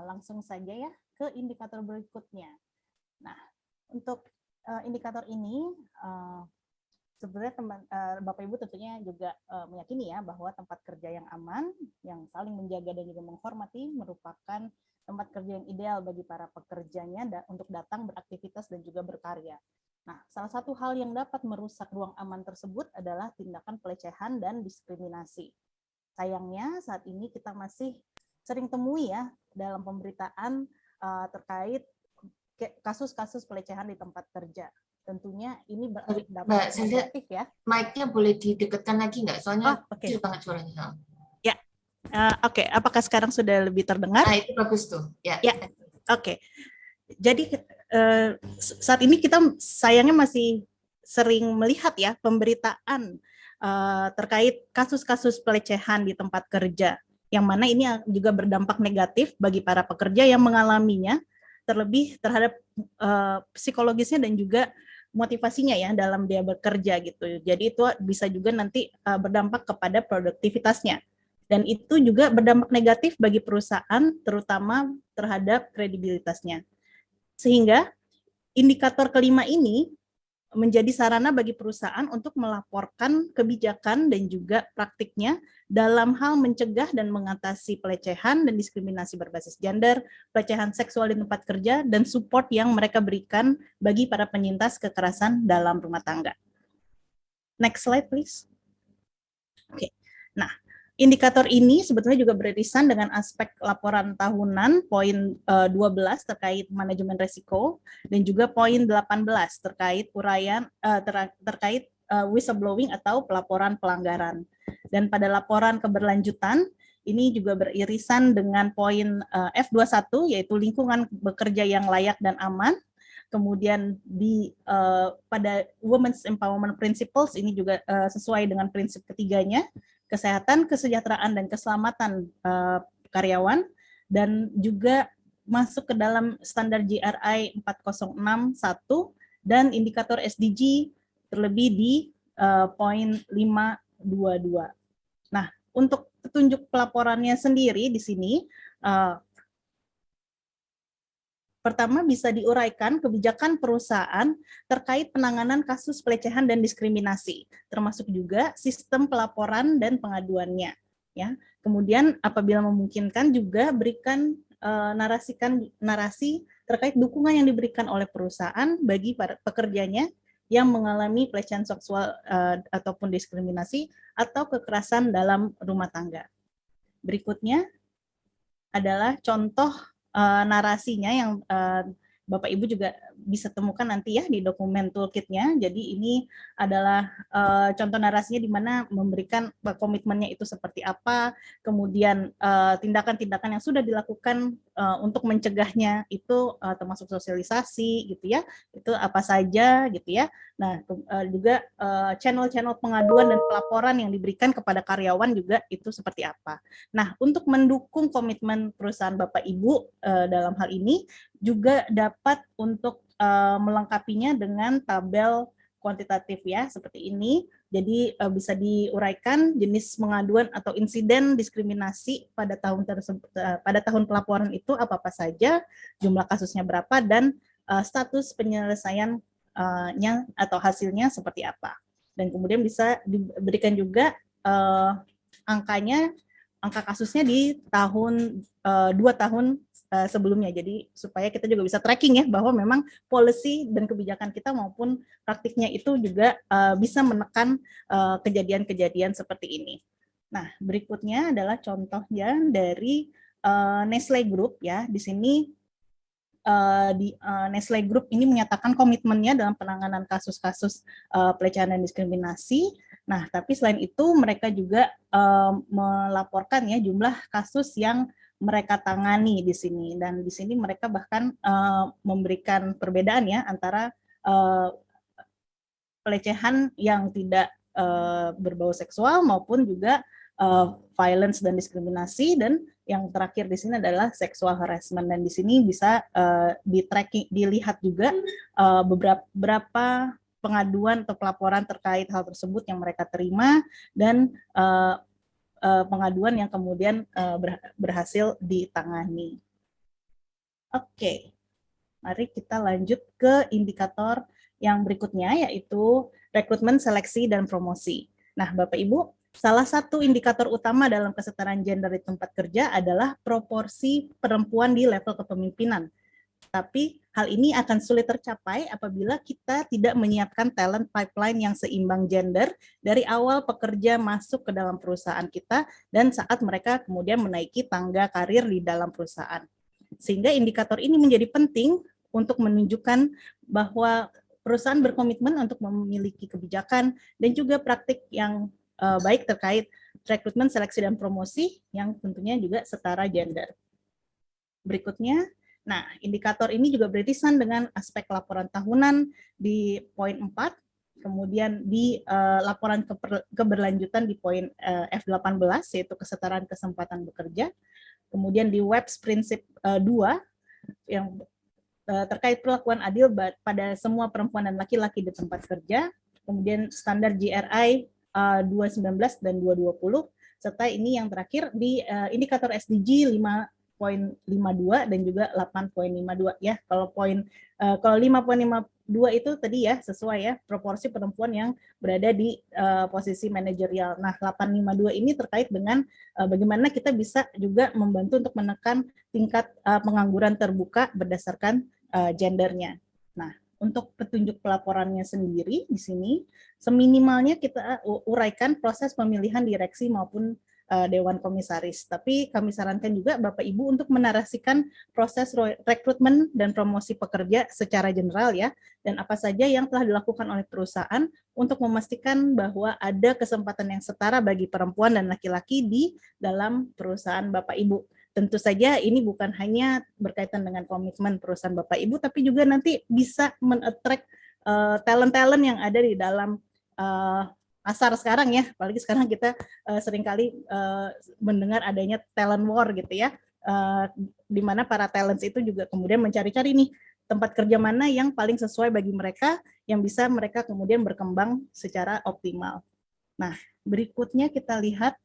langsung saja ya ke indikator berikutnya. Nah, untuk indikator ini sebenarnya Bapak Ibu tentunya juga meyakini ya bahwa tempat kerja yang aman, yang saling menjaga dan juga menghormati merupakan tempat kerja yang ideal bagi para pekerjanya untuk datang beraktivitas dan juga berkarya. Nah, salah satu hal yang dapat merusak ruang aman tersebut adalah tindakan pelecehan dan diskriminasi. Sayangnya saat ini kita masih sering temui ya dalam pemberitaan terkait kasus-kasus pelecehan di tempat kerja. Tentunya ini berdampak negatif ya. Mic-nya boleh didekatkan lagi nggak? Soalnya kecil banget suaranya. Ya, oke. Apakah sekarang sudah lebih terdengar? Nah, itu bagus tuh. Ya. Oke. Jadi saat ini kita sayangnya masih sering melihat ya pemberitaan terkait kasus-kasus pelecehan di tempat kerja, yang mana ini juga berdampak negatif bagi para pekerja yang mengalaminya, terlebih terhadap psikologisnya dan juga motivasinya ya dalam dia bekerja gitu. Jadi itu bisa juga nanti berdampak kepada produktivitasnya. Dan itu juga berdampak negatif bagi perusahaan, terutama terhadap kredibilitasnya. Sehingga indikator kelima ini menjadi sarana bagi perusahaan untuk melaporkan kebijakan dan juga praktiknya dalam hal mencegah dan mengatasi pelecehan dan diskriminasi berbasis gender, pelecehan seksual di tempat kerja, dan support yang mereka berikan bagi para penyintas kekerasan dalam rumah tangga. Next slide, please. Oke. Nah, indikator ini sebetulnya juga beririsan dengan aspek laporan tahunan poin 12 terkait manajemen risiko dan juga poin 18 terkait uraian terkait whistleblowing atau pelaporan pelanggaran. Dan pada laporan keberlanjutan ini juga beririsan dengan poin F21, yaitu lingkungan bekerja yang layak dan aman. Kemudian pada Women's Empowerment Principles ini juga sesuai dengan prinsip ketiganya, kesehatan, kesejahteraan, dan keselamatan karyawan, dan juga masuk ke dalam standar GRI 406.1 dan indikator SDG terlebih di poin 522. Nah, untuk petunjuk pelaporannya sendiri di sini, pertama bisa diuraikan kebijakan perusahaan terkait penanganan kasus pelecehan dan diskriminasi, termasuk juga sistem pelaporan dan pengaduannya. Ya, kemudian apabila memungkinkan juga berikan narasi terkait dukungan yang diberikan oleh perusahaan bagi para pekerjanya yang mengalami pelecehan seksual ataupun diskriminasi atau kekerasan dalam rumah tangga. Berikutnya adalah contoh narasinya yang Bapak Ibu juga bisa temukan nanti ya di dokumen toolkitnya. Jadi ini adalah contoh narasinya di mana memberikan komitmennya itu seperti apa, kemudian tindakan-tindakan yang sudah dilakukan untuk mencegahnya itu termasuk sosialisasi gitu ya, itu apa saja gitu ya. Nah juga channel-channel pengaduan dan pelaporan yang diberikan kepada karyawan juga itu seperti apa. Nah untuk mendukung komitmen perusahaan Bapak Ibu dalam hal ini juga dapat untuk melengkapinya dengan tabel kuantitatif ya seperti ini. Jadi bisa diuraikan jenis pengaduan atau insiden diskriminasi pada tahun tersebut, pada tahun pelaporan itu apa saja, jumlah kasusnya berapa, dan status penyelesaiannya atau hasilnya seperti apa. Dan kemudian bisa diberikan juga angka kasusnya di tahun 2 tahun sebelumnya. Jadi supaya kita juga bisa tracking ya bahwa memang policy dan kebijakan kita maupun praktiknya itu juga bisa menekan kejadian-kejadian seperti ini. Nah, berikutnya adalah contohnya dari Nestle Group ya. Di sini Nestle Group ini menyatakan komitmennya dalam penanganan kasus-kasus pelecehan dan diskriminasi. Nah, tapi selain itu mereka juga melaporkan ya jumlah kasus yang mereka tangani di sini, dan di sini mereka bahkan memberikan perbedaan ya antara pelecehan yang tidak berbau seksual maupun juga violence dan diskriminasi, dan yang terakhir di sini adalah sexual harassment. Dan di sini bisa dilihat juga beberapa pengaduan atau pelaporan terkait hal tersebut yang mereka terima, dan pengaduan yang kemudian berhasil ditangani. Oke, mari kita lanjut ke indikator yang berikutnya, yaitu rekrutmen, seleksi, dan promosi. Nah, Bapak Ibu, salah satu indikator utama dalam kesetaraan gender di tempat kerja adalah proporsi perempuan di level kepemimpinan. Tapi hal ini akan sulit tercapai apabila kita tidak menyiapkan talent pipeline yang seimbang gender dari awal pekerja masuk ke dalam perusahaan kita dan saat mereka kemudian menaiki tangga karir di dalam perusahaan. Sehingga indikator ini menjadi penting untuk menunjukkan bahwa perusahaan berkomitmen untuk memiliki kebijakan dan juga praktik yang baik terkait rekrutmen, seleksi, dan promosi yang tentunya juga setara gender. Berikutnya, nah, indikator ini juga beririsan dengan aspek laporan tahunan di poin 4, kemudian di laporan keberlanjutan di poin F18, yaitu kesetaraan kesempatan bekerja, kemudian di WEPS prinsip 2, yang terkait perlakuan adil pada semua perempuan dan laki-laki di tempat kerja, kemudian standar GRI 219 dan 220, serta ini yang terakhir di indikator SDG 5.52 dan juga 8.52 ya. Kalau 5.52 itu tadi ya sesuai ya proporsi perempuan yang berada di posisi manajerial. Nah, 852 ini terkait dengan bagaimana kita bisa juga membantu untuk menekan tingkat pengangguran terbuka berdasarkan gendernya. Nah, untuk petunjuk pelaporannya sendiri di sini seminimalnya kita uraikan proses pemilihan direksi maupun Dewan Komisaris. Tapi kami sarankan juga Bapak Ibu untuk menarasikan proses rekrutmen dan promosi pekerja secara general ya, dan apa saja yang telah dilakukan oleh perusahaan untuk memastikan bahwa ada kesempatan yang setara bagi perempuan dan laki-laki di dalam perusahaan Bapak Ibu. Tentu saja ini bukan hanya berkaitan dengan komitmen perusahaan Bapak Ibu, tapi juga nanti bisa men-attract talent-talent yang ada di dalam pasar sekarang ya, apalagi sekarang kita seringkali mendengar adanya talent war gitu ya, di mana para talents itu juga kemudian mencari-cari nih tempat kerja mana yang paling sesuai bagi mereka, yang bisa mereka kemudian berkembang secara optimal. Nah, berikutnya kita lihat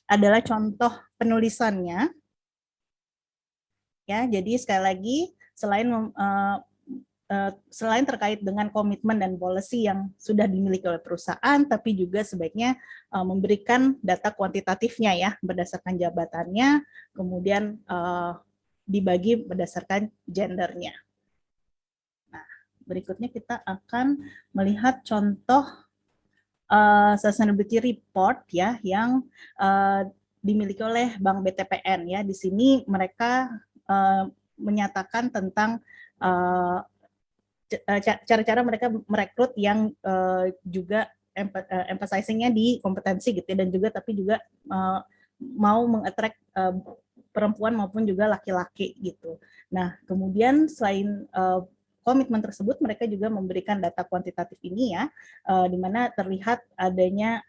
adalah contoh penulisannya. Ya, jadi sekali lagi selain terkait dengan komitmen dan policy yang sudah dimiliki oleh perusahaan, tapi juga sebaiknya memberikan data kuantitatifnya ya, berdasarkan jabatannya, kemudian dibagi berdasarkan gendernya. Nah, berikutnya kita akan melihat contoh sustainability report ya, yang dimiliki oleh Bank BTPN ya. Di sini mereka menyatakan tentang cara-cara mereka merekrut yang juga emphasizing-nya di kompetensi gitu ya, dan juga tapi juga mau meng-attract perempuan maupun juga laki-laki gitu. Nah, kemudian selain komitmen tersebut, mereka juga memberikan data kuantitatif ini ya, di mana terlihat adanya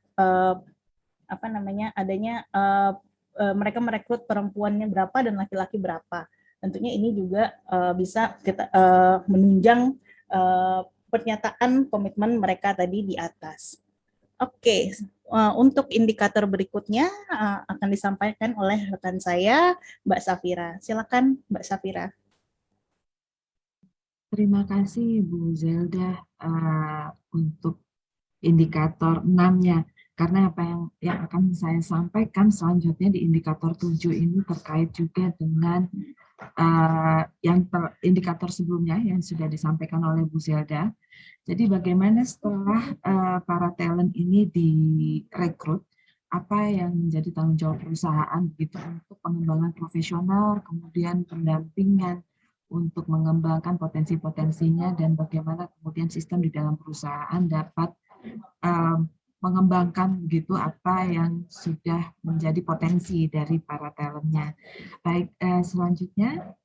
mereka merekrut perempuannya berapa dan laki-laki berapa. Tentunya ini juga bisa kita menunjang pernyataan komitmen mereka tadi di atas. Oke, untuk indikator berikutnya akan disampaikan oleh rekan saya, Mbak Safira. Silakan, Mbak Safira. Terima kasih Bu Zelda untuk indikator 6-nya. Karena apa yang akan saya sampaikan selanjutnya di indikator 7 ini terkait juga dengan indikator sebelumnya yang sudah disampaikan oleh Bu Zelda. Jadi bagaimana setelah para talent ini direkrut, apa yang menjadi tanggung jawab perusahaan gitu untuk pengembangan profesional, kemudian pendampingan untuk mengembangkan potensi-potensinya, dan bagaimana kemudian sistem di dalam perusahaan dapat mengembangkan begitu apa yang sudah menjadi potensi dari para talentnya. Baik, selanjutnya.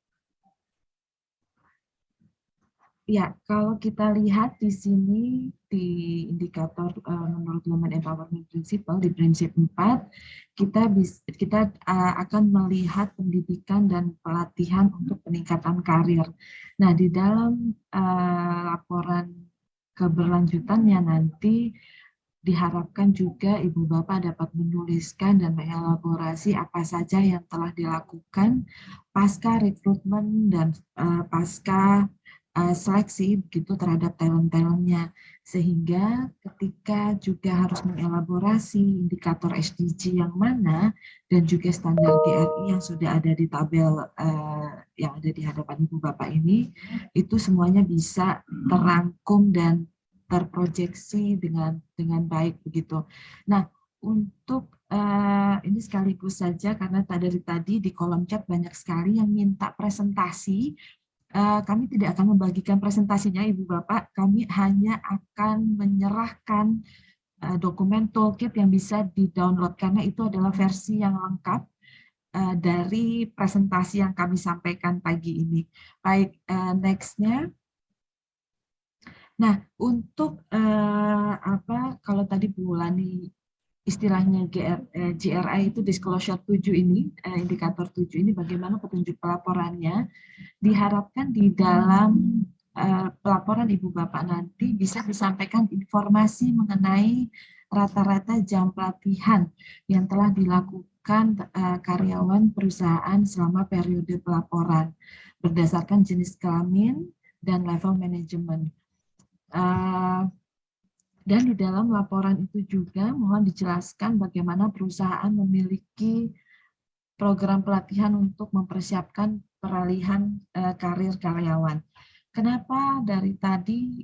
Ya, kalau kita lihat di sini di indikator menurut Women Empowerment Principle di prinsip 4, kita akan melihat pendidikan dan pelatihan untuk peningkatan karir. Nah, di dalam laporan keberlanjutannya nanti diharapkan juga Ibu Bapak dapat menuliskan dan mengelaborasi apa saja yang telah dilakukan pasca rekrutmen dan pasca seleksi begitu terhadap talent-talentnya, sehingga ketika juga harus mengelaborasi indikator SDG yang mana dan juga standar GRI yang sudah ada di tabel yang ada di hadapan Ibu Bapak ini, itu semuanya bisa terangkum dan terproyeksi dengan baik begitu. Nah, untuk ini sekaligus saja karena dari tadi di kolom chat banyak sekali yang minta presentasi. Kami tidak akan membagikan presentasinya Ibu Bapak, kami hanya akan menyerahkan dokumen toolkit yang bisa di-download karena itu adalah versi yang lengkap dari presentasi yang kami sampaikan pagi ini. Baik, next-nya. Nah, untuk kalau tadi Bu Lani istilahnya GRI itu disclosure 7 ini, indikator 7 ini bagaimana petunjuk pelaporannya, diharapkan di dalam pelaporan Ibu Bapak nanti bisa disampaikan informasi mengenai rata-rata jam pelatihan yang telah dilakukan karyawan perusahaan selama periode pelaporan berdasarkan jenis kelamin dan level manajemen. Dan di dalam laporan itu juga mohon dijelaskan bagaimana perusahaan memiliki program pelatihan untuk mempersiapkan peralihan karir karyawan. Kenapa dari tadi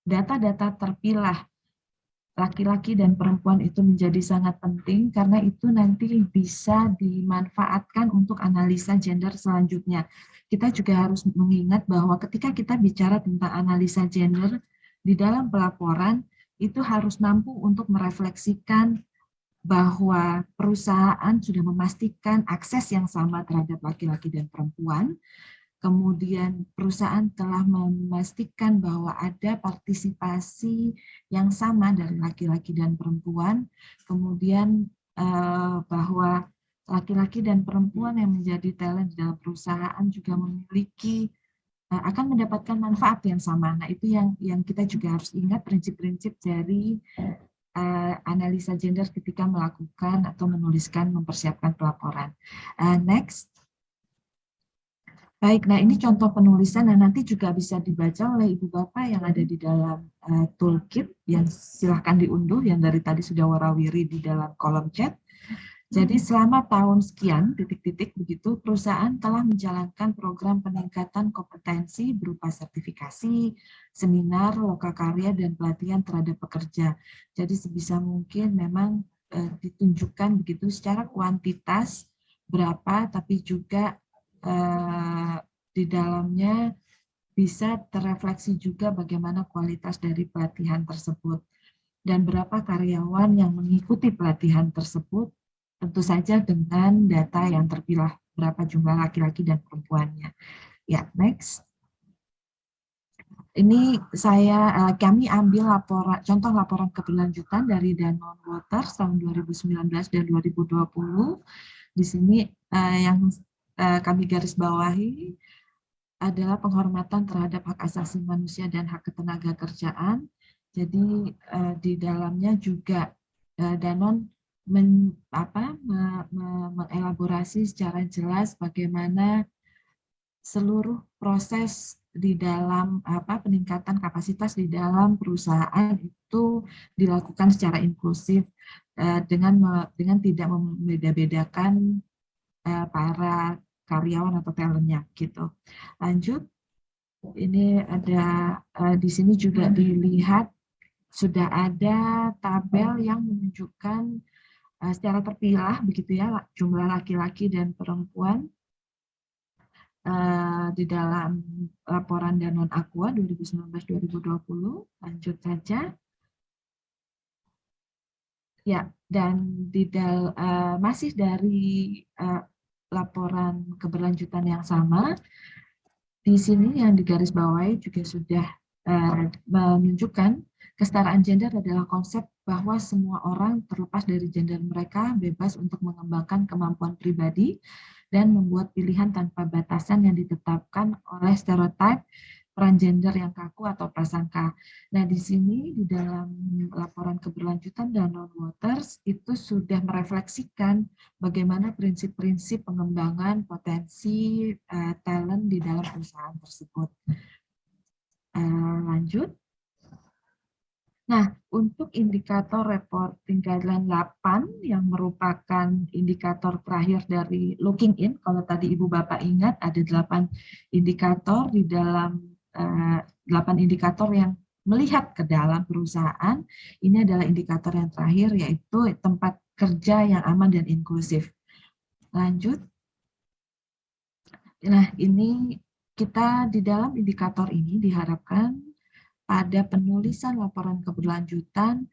data-data terpilah laki-laki dan perempuan itu menjadi sangat penting karena itu nanti bisa dimanfaatkan untuk analisa gender selanjutnya. Kita juga harus mengingat bahwa ketika kita bicara tentang analisa gender di dalam pelaporan, itu harus mampu untuk merefleksikan bahwa perusahaan sudah memastikan akses yang sama terhadap laki-laki dan perempuan. Kemudian perusahaan telah memastikan bahwa ada partisipasi yang sama dari laki-laki dan perempuan. Kemudian bahwa laki-laki dan perempuan yang menjadi talent di dalam perusahaan juga memiliki akan mendapatkan manfaat yang sama. Nah, itu yang kita juga harus ingat prinsip-prinsip dari analisa gender ketika melakukan atau menuliskan, mempersiapkan pelaporan. Next. Baik, nah ini contoh penulisan dan nanti juga bisa dibaca oleh Ibu Bapak yang ada di dalam toolkit yang silahkan diunduh yang dari tadi sudah warawiri di dalam kolom chat. Jadi selama tahun sekian, titik-titik begitu, perusahaan telah menjalankan program peningkatan kompetensi berupa sertifikasi, seminar, lokakarya, dan pelatihan terhadap pekerja. Jadi sebisa mungkin memang ditunjukkan begitu secara kuantitas berapa, tapi juga di dalamnya bisa terefleksi juga bagaimana kualitas dari pelatihan tersebut dan berapa karyawan yang mengikuti pelatihan tersebut, tentu saja dengan data yang terpilah berapa jumlah laki-laki dan perempuannya. Ya, next. Ini kami ambil contoh laporan keberlanjutan dari Danone Waters tahun 2019 dan 2020. Di sini yang kami garis bawahi adalah penghormatan terhadap hak asasi manusia dan hak ketenaga kerjaan. Jadi di dalamnya juga Danone mengelaborasi secara jelas bagaimana seluruh proses di dalam peningkatan kapasitas di dalam perusahaan itu dilakukan secara inklusif dengan tidak membeda-bedakan para karyawan atau talentnya gitu. Lanjut, ini ada di sini juga dilihat sudah ada tabel yang menunjukkan secara terpilah begitu ya jumlah laki-laki dan perempuan di dalam laporan Danone Aqua 2019-2020. Lanjut saja. Ya, dan masih dari laporan keberlanjutan yang sama, di sini yang digarisbawahi juga sudah menunjukkan kesetaraan gender adalah konsep bahwa semua orang terlepas dari gender mereka bebas untuk mengembangkan kemampuan pribadi dan membuat pilihan tanpa batasan yang ditetapkan oleh stereotip peran gender yang kaku atau prasangka. Nah, di sini di dalam laporan keberlanjutan Danone Waters itu sudah merefleksikan bagaimana prinsip-prinsip pengembangan potensi talent di dalam perusahaan tersebut. Lanjut. Nah, untuk indikator reporting guideline 8 yang merupakan indikator terakhir dari looking in, kalau tadi Ibu Bapak ingat ada 8 indikator di dalam 8 indikator yang melihat ke dalam perusahaan, ini adalah indikator yang terakhir yaitu tempat kerja yang aman dan inklusif. Lanjut. Nah, ini kita di dalam indikator ini diharapkan pada penulisan laporan keberlanjutan,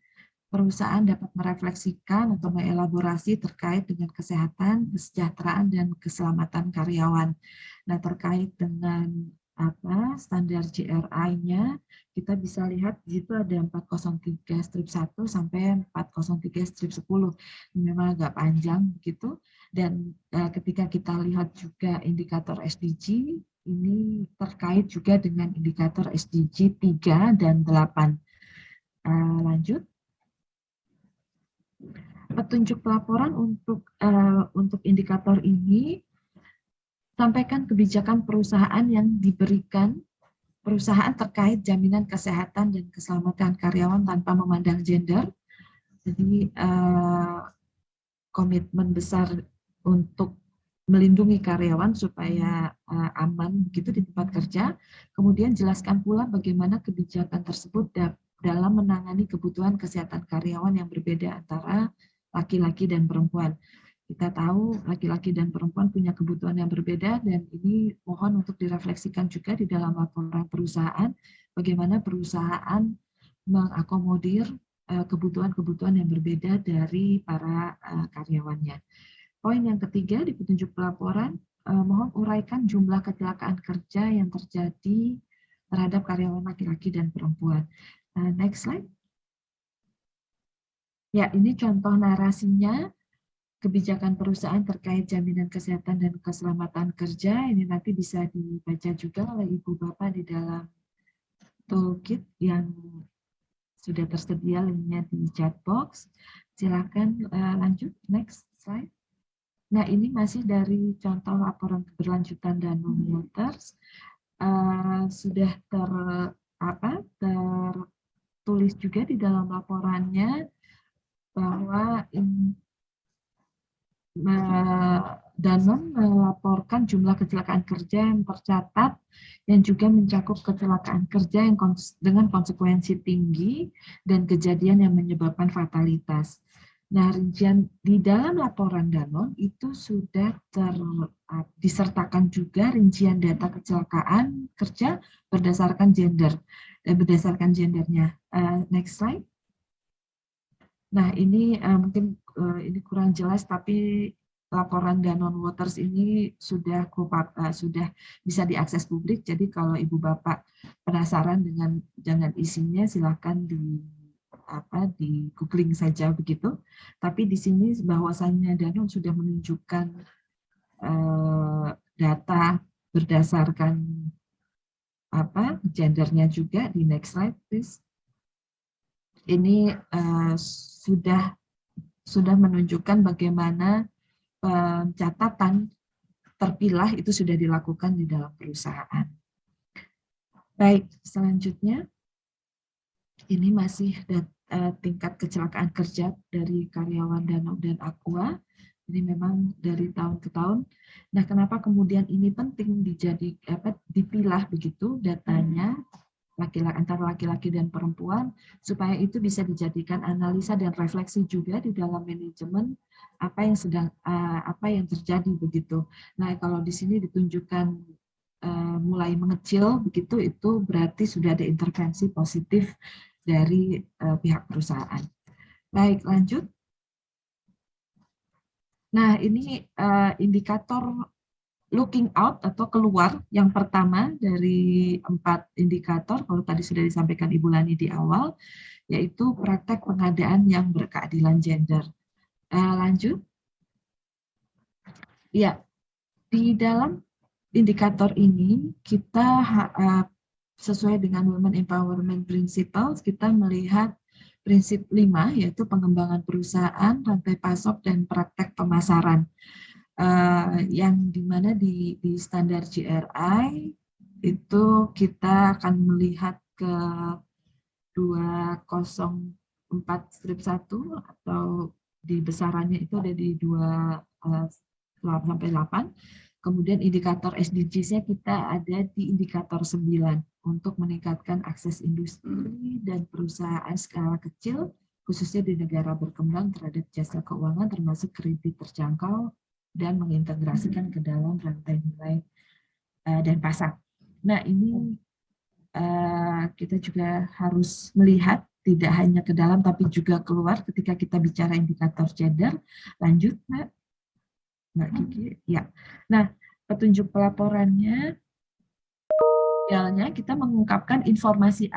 perusahaan dapat merefleksikan atau mengelaborasi terkait dengan kesehatan, kesejahteraan, dan keselamatan karyawan. Nah, terkait dengan standar GRI-nya, kita bisa lihat di situ ada 403/1 sampai 403/10. Ini memang agak panjang begitu. Dan ketika kita lihat juga indikator SDG, ini terkait juga dengan indikator SDG 3 dan 8. Lanjut. Petunjuk pelaporan untuk indikator ini, sampaikan kebijakan perusahaan yang diberikan perusahaan terkait jaminan kesehatan dan keselamatan karyawan tanpa memandang gender. Jadi komitmen besar untuk melindungi karyawan supaya aman begitu di tempat kerja. Kemudian jelaskan pula bagaimana kebijakan tersebut dalam menangani kebutuhan kesehatan karyawan yang berbeda antara laki-laki dan perempuan. Kita tahu laki-laki dan perempuan punya kebutuhan yang berbeda, dan ini mohon untuk direfleksikan juga di dalam laporan perusahaan, bagaimana perusahaan mengakomodir kebutuhan-kebutuhan yang berbeda dari para karyawannya. Poin yang ketiga di petunjuk pelaporan, mohon uraikan jumlah kecelakaan kerja yang terjadi terhadap karyawan laki-laki dan perempuan. Next slide. Ya, ini contoh narasinya, kebijakan perusahaan terkait jaminan kesehatan dan keselamatan kerja. Ini nanti bisa dibaca juga oleh Ibu Bapak di dalam toolkit yang sudah tersedia linknya di chat box. Silakan lanjut, next slide. Nah, ini masih dari contoh laporan keberlanjutan Danone Waters. Sudah tertulis juga di dalam laporannya bahwa Danone melaporkan jumlah kecelakaan kerja yang tercatat yang juga mencakup kecelakaan kerja yang dengan konsekuensi tinggi dan kejadian yang menyebabkan fatalitas. Nah, rincian di dalam laporan Danone itu sudah disertakan juga rincian data kecelakaan kerja berdasarkan gender dan berdasarkan gendernya. Next slide. Nah, ini mungkin ini kurang jelas, tapi laporan Danone Waters ini sudah bisa diakses publik. Jadi kalau Ibu Bapak penasaran dengan isinya, silakan di googling saja begitu. Tapi di sini bahwasannya Danone sudah menunjukkan data berdasarkan gendernya juga. Di next slide please. Ini sudah menunjukkan bagaimana pencatatan terpilah itu sudah dilakukan di dalam perusahaan. Baik, selanjutnya ini masih tingkat kecelakaan kerja dari karyawan Danone dan Aqua. Ini memang dari tahun ke tahun. Nah, kenapa kemudian ini penting dipilah begitu datanya antara laki-laki dan perempuan, supaya itu bisa dijadikan analisa dan refleksi juga di dalam manajemen apa yang terjadi begitu. Nah, kalau di sini ditunjukkan mulai mengecil begitu, itu berarti sudah ada intervensi positif dari pihak perusahaan. Baik, lanjut. Nah, ini indikator looking out atau keluar yang pertama dari 4 indikator, kalau tadi sudah disampaikan Ibu Lani di awal, yaitu praktek pengadaan yang berkeadilan gender. Lanjut. Ya, di dalam indikator ini kita sesuai dengan Women Empowerment Principles, kita melihat prinsip 5, yaitu pengembangan perusahaan, rantai pasok, dan praktek pemasaran. Yang dimana di standar GRI itu kita akan melihat ke 204/1 atau di besarannya itu ada di 2-8. Kemudian indikator SDGs-nya kita ada di indikator 9 untuk meningkatkan akses industri dan perusahaan skala kecil khususnya di negara berkembang terhadap jasa keuangan termasuk kredit terjangkau dan mengintegrasikan ke dalam rantai nilai dan pasar. Nah, ini kita juga harus melihat tidak hanya ke dalam tapi juga keluar ketika kita bicara indikator gender. Lanjut, Mbak Kiki. Ya. Nah, petunjuk pelaporannya kita mengungkapkan informasi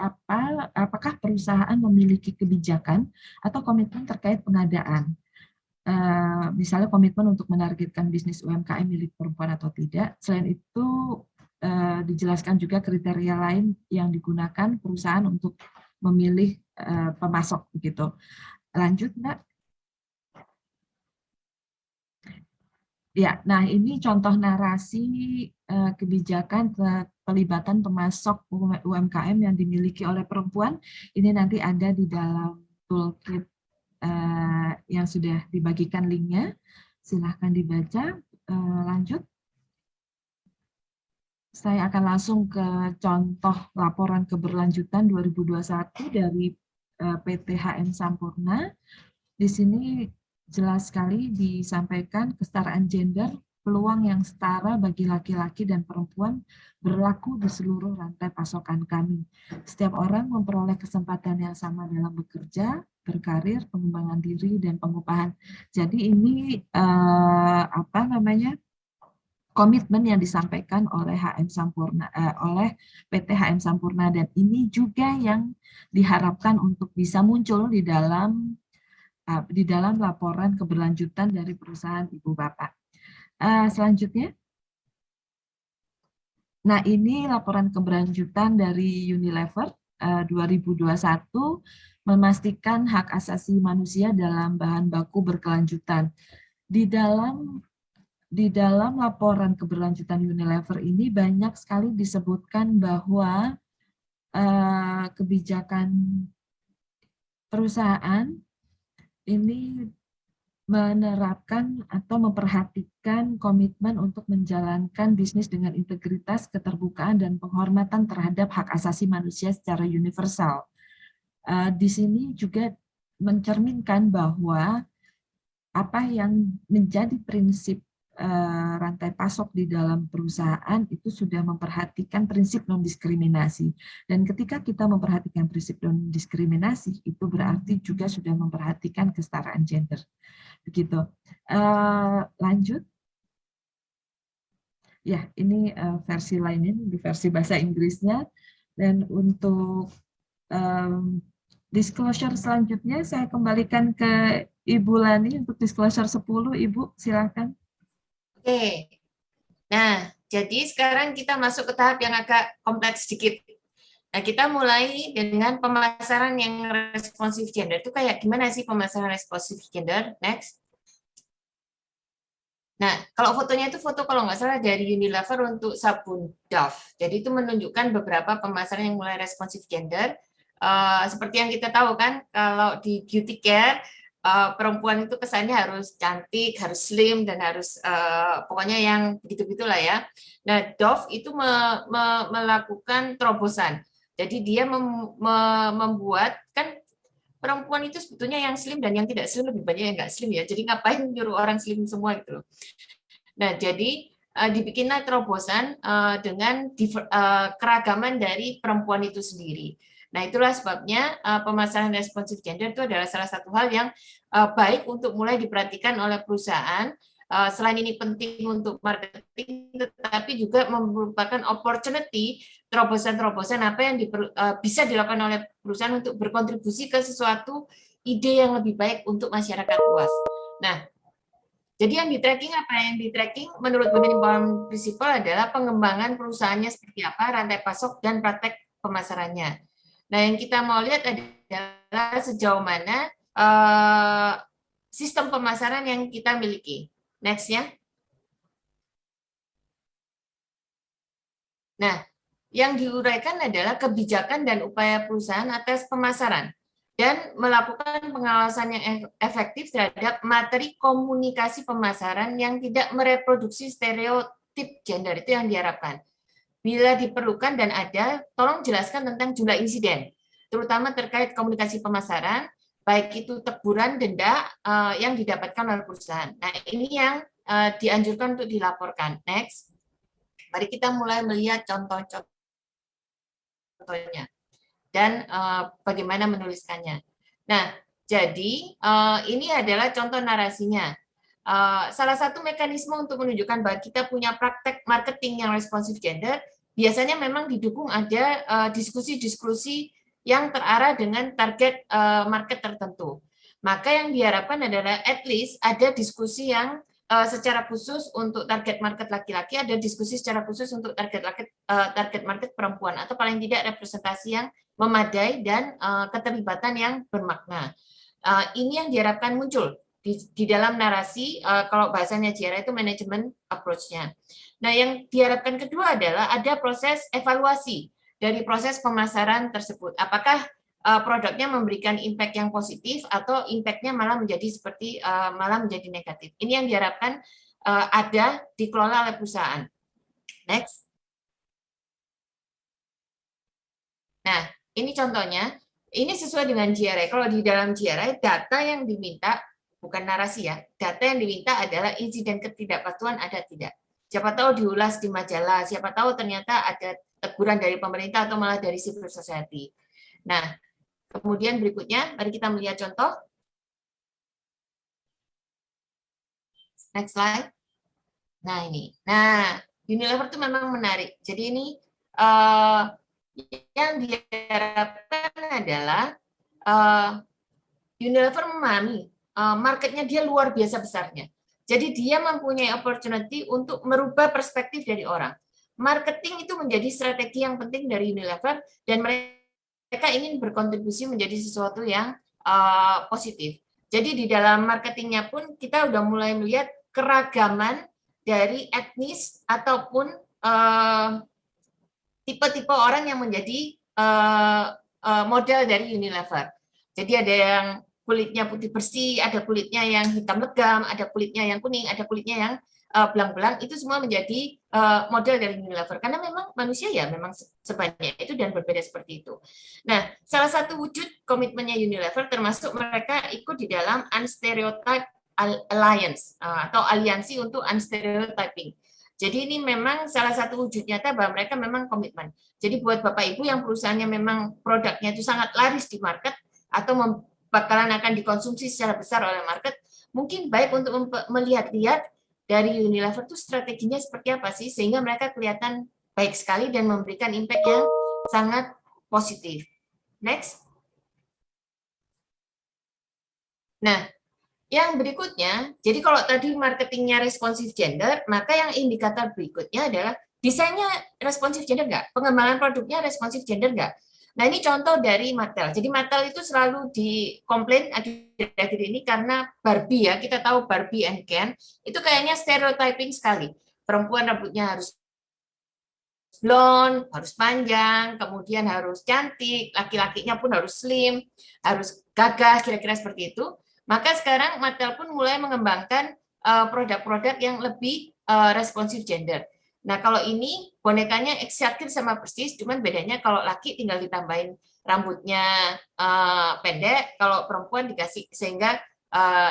apakah perusahaan memiliki kebijakan atau komitmen terkait pengadaan. Misalnya komitmen untuk menargetkan bisnis UMKM milik perempuan atau tidak. Selain itu dijelaskan juga kriteria lain yang digunakan perusahaan untuk memilih pemasok begitu. Lanjut, Mbak. Ya, nah ini contoh narasi kebijakan pelibatan pemasok UMKM yang dimiliki oleh perempuan. Ini nanti ada di dalam toolkit yang sudah dibagikan linknya, silahkan dibaca. Lanjut. Saya akan langsung ke contoh laporan keberlanjutan 2021 dari PT HM Sampurna. Di sini jelas sekali disampaikan kesetaraan gender, peluang yang setara bagi laki-laki dan perempuan berlaku di seluruh rantai pasokan kami. Setiap orang memperoleh kesempatan yang sama dalam bekerja, berkarir, pengembangan diri, dan pengupahan. Jadi ini komitmen yang disampaikan oleh HM Sampurna, oleh PT HM Sampurna, dan ini juga yang diharapkan untuk bisa muncul di dalam laporan keberlanjutan dari perusahaan Ibu Bapak. Selanjutnya, nah ini laporan keberlanjutan dari Unilever 2021 memastikan hak asasi manusia dalam bahan baku berkelanjutan. Di dalam laporan keberlanjutan Unilever ini banyak sekali disebutkan bahwa kebijakan perusahaan ini menerapkan atau memperhatikan komitmen untuk menjalankan bisnis dengan integritas, keterbukaan, dan penghormatan terhadap hak asasi manusia secara universal. Di sini juga mencerminkan bahwa apa yang menjadi prinsip rantai pasok di dalam perusahaan itu sudah memperhatikan prinsip non-diskriminasi. Dan ketika kita memperhatikan prinsip non-diskriminasi, itu berarti juga sudah memperhatikan kesetaraan gender. Begitu. Lanjut. Ya, ini versi lainnya, di versi bahasa Inggrisnya. Dan untuk disclosure selanjutnya, saya kembalikan ke Ibu Lani untuk disclosure 10. Ibu, silakan. Oke, nah jadi sekarang kita masuk ke tahap yang agak kompleks sedikit. Nah kita mulai dengan pemasaran yang responsif gender. Itu kayak gimana sih pemasaran responsif gender? Next. Nah kalau fotonya itu foto kalau nggak salah dari Unilever untuk sabun Dove. Jadi itu menunjukkan beberapa pemasaran yang mulai responsif gender. Seperti yang kita tahu kan, kalau di beauty care, perempuan itu kesannya harus cantik, harus slim, dan harus pokoknya yang begitu-begitulah ya. Nah, Dove itu melakukan terobosan. Jadi dia membuat, kan perempuan itu sebetulnya yang slim dan yang tidak slim lebih banyak yang nggak slim ya. Jadi ngapain nyuruh orang slim semua gitu loh. Nah, jadi dibikinlah terobosan dengan keragaman dari perempuan itu sendiri. Nah, itulah sebabnya pemasaran responsif gender itu adalah salah satu hal yang baik untuk mulai diperhatikan oleh perusahaan. Selain ini penting untuk marketing, tetapi juga merupakan opportunity, terobosan-terobosan apa yang bisa dilakukan oleh perusahaan untuk berkontribusi ke sesuatu ide yang lebih baik untuk masyarakat luas. Nah, jadi yang di-tracking, apa yang di-tracking menurut Women Empowerment Principle adalah pengembangan perusahaannya seperti apa, rantai pasok, dan praktek pemasarannya. Nah, yang kita mau lihat adalah sejauh mana sistem pemasaran yang kita miliki. Next ya. Nah, yang diuraikan adalah kebijakan dan upaya perusahaan atas pemasaran dan melakukan pengawasan yang efektif terhadap materi komunikasi pemasaran yang tidak mereproduksi stereotip gender. Itu yang diharapkan. Bila diperlukan dan ada, tolong jelaskan tentang jumlah insiden, terutama terkait komunikasi pemasaran, baik itu teguran, denda yang didapatkan oleh perusahaan. Nah, ini yang dianjurkan untuk dilaporkan. Next. Mari kita mulai melihat contoh-contohnya dan bagaimana menuliskannya. Nah, jadi ini adalah contoh narasinya. Salah satu mekanisme untuk menunjukkan bahwa kita punya praktek marketing yang responsif gender, biasanya memang didukung ada diskusi-diskusi yang terarah dengan target market tertentu. Maka yang diharapkan adalah at least ada diskusi yang secara khusus untuk target market laki-laki, ada diskusi secara khusus untuk target market perempuan, atau paling tidak representasi yang memadai dan keterlibatan yang bermakna. Ini yang diharapkan muncul di dalam narasi, kalau bahasanya JRA itu manajemen approach-nya. Nah, yang diharapkan kedua adalah ada proses evaluasi dari proses pemasaran tersebut. Apakah produknya memberikan impact yang positif atau impact-nya malah menjadi malah menjadi negatif. Ini yang diharapkan ada dikelola oleh perusahaan. Next. Nah, ini contohnya, ini sesuai dengan GRI. Kalau di dalam GRI, data yang diminta, bukan narasi ya, data yang diminta adalah insiden ketidakpatuhan ada tidak. Siapa tahu diulas di majalah, siapa tahu ternyata ada teguran dari pemerintah atau malah dari civil society. Nah, kemudian berikutnya, mari kita melihat contoh. Next slide. Nah, ini. Nah, Unilever itu memang menarik. Jadi ini yang diharapkan adalah Unilever memahami marketnya dia luar biasa besarnya. Jadi dia mempunyai opportunity untuk merubah perspektif dari orang. Marketing itu menjadi strategi yang penting dari Unilever dan mereka ingin berkontribusi menjadi sesuatu yang positif. Jadi di dalam marketingnya pun kita udah mulai melihat keragaman dari etnis ataupun tipe-tipe orang yang menjadi model dari Unilever. Jadi ada yang kulitnya putih bersih, ada kulitnya yang hitam legam, ada kulitnya yang kuning, ada kulitnya yang belang-belang. Itu semua menjadi model dari Unilever. Karena memang manusia ya memang sebanyak itu dan berbeda seperti itu. Nah, salah satu wujud komitmennya Unilever termasuk mereka ikut di dalam Unstereotype Alliance atau aliansi untuk unstereotyping. Jadi ini memang salah satu wujud nyata bahwa mereka memang komitmen. Jadi buat Bapak Ibu yang perusahaannya memang produknya itu sangat laris di market atau bakalan akan dikonsumsi secara besar oleh market, mungkin baik untuk melihat-lihat dari Unilever itu strateginya seperti apa sih sehingga mereka kelihatan baik sekali dan memberikan impact yang sangat positif. Next. Nah, yang berikutnya, jadi kalau tadi marketingnya responsif gender, maka yang indikator berikutnya adalah desainnya responsif gender nggak? Pengembangan produknya responsif gender nggak? Nah, ini contoh dari Mattel. Jadi Mattel itu selalu dikomplain akhir-akhir ini karena Barbie ya, kita tahu Barbie and Ken, itu kayaknya stereotyping sekali. Perempuan rambutnya harus blonde, harus panjang, kemudian harus cantik, laki-lakinya pun harus slim, harus gagah, kira-kira seperti itu. Maka sekarang Mattel pun mulai mengembangkan produk-produk yang lebih responsif gender. Nah, kalau ini bonekanya exactly sama persis, cuman bedanya kalau laki tinggal ditambahin rambutnya pendek, kalau perempuan dikasih sehingga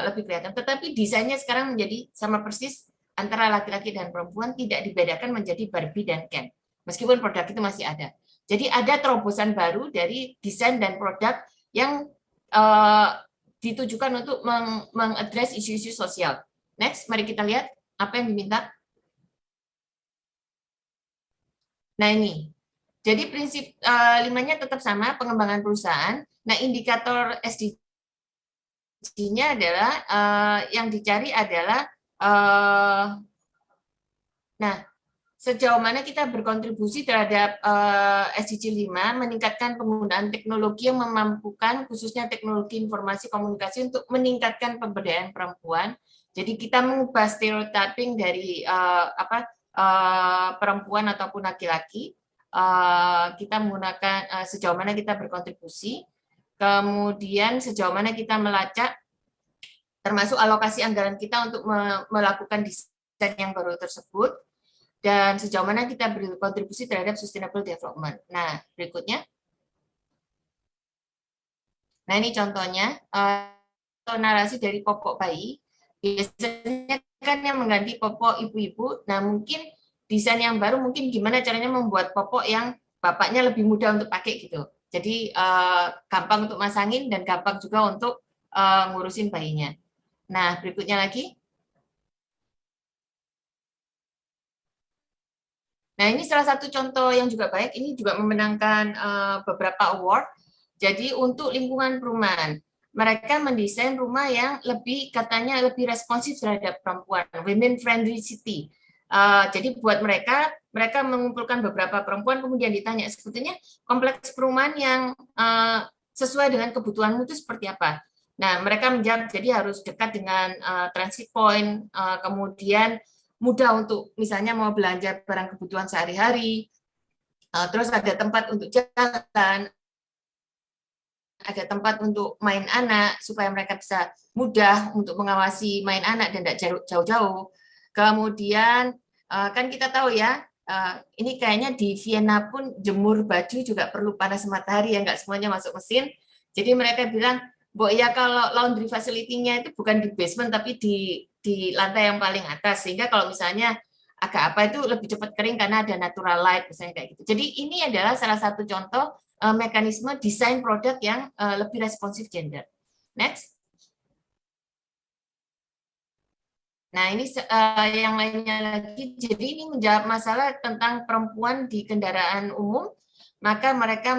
lebih kelihatan. Tetapi desainnya sekarang menjadi sama persis antara laki-laki dan perempuan, tidak dibedakan menjadi Barbie dan Ken. Meskipun produk itu masih ada. Jadi ada terobosan baru dari desain dan produk yang ditujukan untuk mengadres isu-isu sosial. Next, mari kita lihat apa yang diminta. Nah ini, jadi prinsip 5-nya tetap sama, pengembangan perusahaan. Nah indikator SDG-nya adalah, yang dicari adalah, nah sejauh mana kita berkontribusi terhadap SDG 5, meningkatkan penggunaan teknologi yang memampukan, khususnya teknologi informasi komunikasi untuk meningkatkan pemberdayaan perempuan. Jadi kita mengubah stereotyping dari perempuan ataupun laki-laki. Kita menggunakan sejauh mana kita berkontribusi, kemudian sejauh mana kita melacak, termasuk alokasi anggaran kita untuk melakukan desain yang baru tersebut, dan sejauh mana kita berkontribusi terhadap sustainable development. Nah, berikutnya. Nah, ini contohnya, narasi dari popok bayi. Biasanya kan yang mengganti popok ibu-ibu, nah mungkin desain yang baru mungkin gimana caranya membuat popok yang bapaknya lebih mudah untuk pakai gitu. Jadi gampang untuk masangin dan gampang juga untuk ngurusin bayinya. Nah, berikutnya lagi. Nah, ini salah satu contoh yang juga baik, ini juga memenangkan beberapa award. Jadi untuk lingkungan perumahan, mereka mendesain rumah yang katanya lebih responsif terhadap perempuan, women friendly city. Jadi buat mereka mengumpulkan beberapa perempuan, kemudian ditanya sebetulnya kompleks perumahan yang sesuai dengan kebutuhanmu itu seperti apa. Nah, mereka menjawab jadi harus dekat dengan transit point, kemudian mudah untuk misalnya mau belanja barang kebutuhan sehari-hari, terus ada tempat untuk jalan, ada tempat untuk main anak supaya mereka bisa mudah untuk mengawasi main anak dan tidak jauh-jauh. Kemudian kan kita tahu ya, Ini kayaknya di Vienna pun jemur baju juga perlu panas matahari, ya nggak semuanya masuk mesin. Jadi mereka bilang, Bu, ya kalau laundry facility-nya itu bukan di basement tapi di lantai yang paling atas, sehingga kalau misalnya agak apa itu lebih cepat kering karena ada natural light misalnya kayak gitu. Jadi ini adalah salah satu contoh mekanisme desain produk yang lebih responsif gender. Next. Nah, ini yang lainnya lagi, jadi ini menjawab masalah tentang perempuan di kendaraan umum, maka mereka,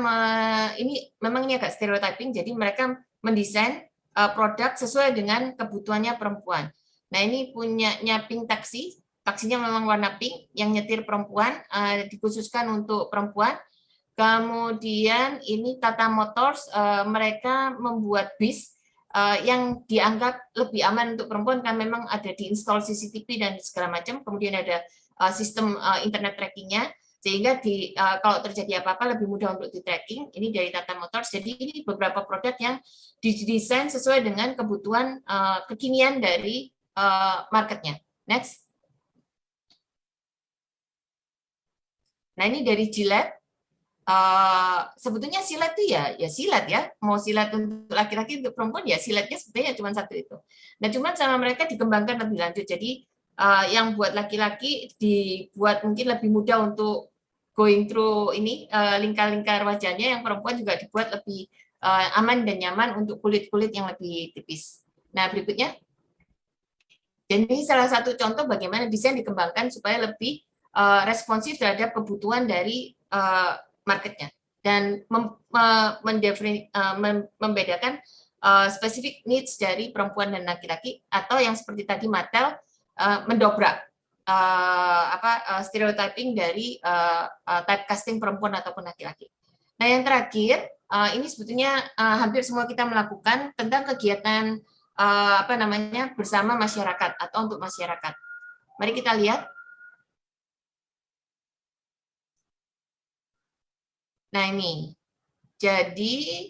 ini memang ini agak stereotyping, jadi mereka mendesain produk sesuai dengan kebutuhannya perempuan. Nah, ini punyanya Pink Taxi, taksinya memang warna pink, yang nyetir perempuan, dikhususkan untuk perempuan. Kemudian ini Tata Motors, mereka membuat bis, yang dianggap lebih aman untuk perempuan kan memang ada diinstal CCTV dan segala macam, kemudian ada sistem internet trackingnya, sehingga kalau terjadi apa-apa lebih mudah untuk di tracking. Ini dari Tata Motors. Jadi ini beberapa produk yang didesain sesuai dengan kebutuhan kekinian dari marketnya. Next. Nah, ini dari Gillette. Sebetulnya silat itu ya silat ya, mau silat untuk laki-laki untuk perempuan ya silatnya sebetulnya cuma satu itu. Nah, cuman sama mereka dikembangkan lebih lanjut. Jadi yang buat laki-laki dibuat mungkin lebih mudah untuk going through ini lingkar-lingkar wajahnya, yang perempuan juga dibuat lebih aman dan nyaman untuk kulit-kulit yang lebih tipis. Nah, berikutnya. Dan ini salah satu contoh bagaimana desain dikembangkan supaya lebih responsif terhadap kebutuhan dari marketnya, dan membedakan spesifik needs dari perempuan dan laki-laki, atau yang seperti tadi Mattel mendobrak stereotyping dari typecasting perempuan ataupun laki-laki. Nah, yang terakhir ini sebetulnya hampir semua kita melakukan tentang kegiatan bersama masyarakat atau untuk masyarakat. Mari kita lihat. Nah, ini. Jadi,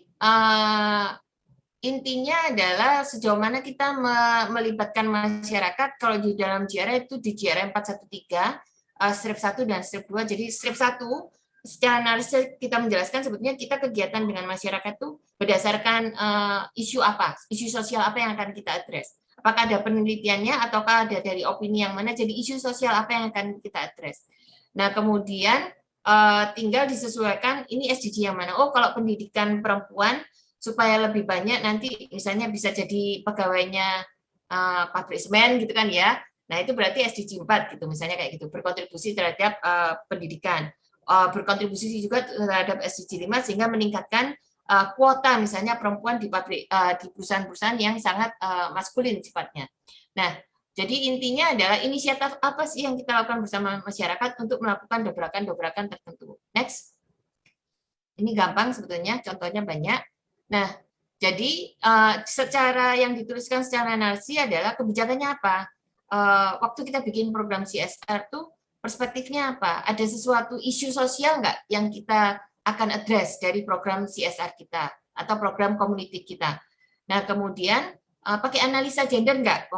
intinya adalah sejauh mana kita melibatkan masyarakat. Kalau di dalam GRI itu di GRI 413, strip 1 dan strip 2. Jadi, strip 1, secara analisis kita menjelaskan sebetulnya kita kegiatan dengan masyarakat itu berdasarkan isu apa, isu sosial apa yang akan kita address. Apakah ada penelitiannya, ataukah ada dari opini yang mana, jadi isu sosial apa yang akan kita address. Nah, kemudian, tinggal disesuaikan ini SDG yang mana. Oh, kalau pendidikan perempuan supaya lebih banyak nanti misalnya bisa jadi pegawainya pabrik semen gitu kan ya. Nah, itu berarti SDG 4 gitu misalnya kayak gitu, berkontribusi terhadap pendidikan. Berkontribusi juga terhadap SDG 5 sehingga meningkatkan kuota misalnya perempuan di pabrik di perusahaan-perusahaan yang sangat maskulin sifatnya. Nah, jadi intinya adalah inisiatif apa sih yang kita lakukan bersama masyarakat untuk melakukan dobrakan-dobrakan tertentu. Next. Ini gampang sebetulnya, contohnya banyak. Nah, jadi secara yang dituliskan secara narasi adalah kebijakannya apa? Waktu kita bikin program CSR tuh perspektifnya apa? Ada sesuatu isu sosial nggak yang kita akan address dari program CSR kita atau program community kita? Nah, kemudian pakai analisa gender nggak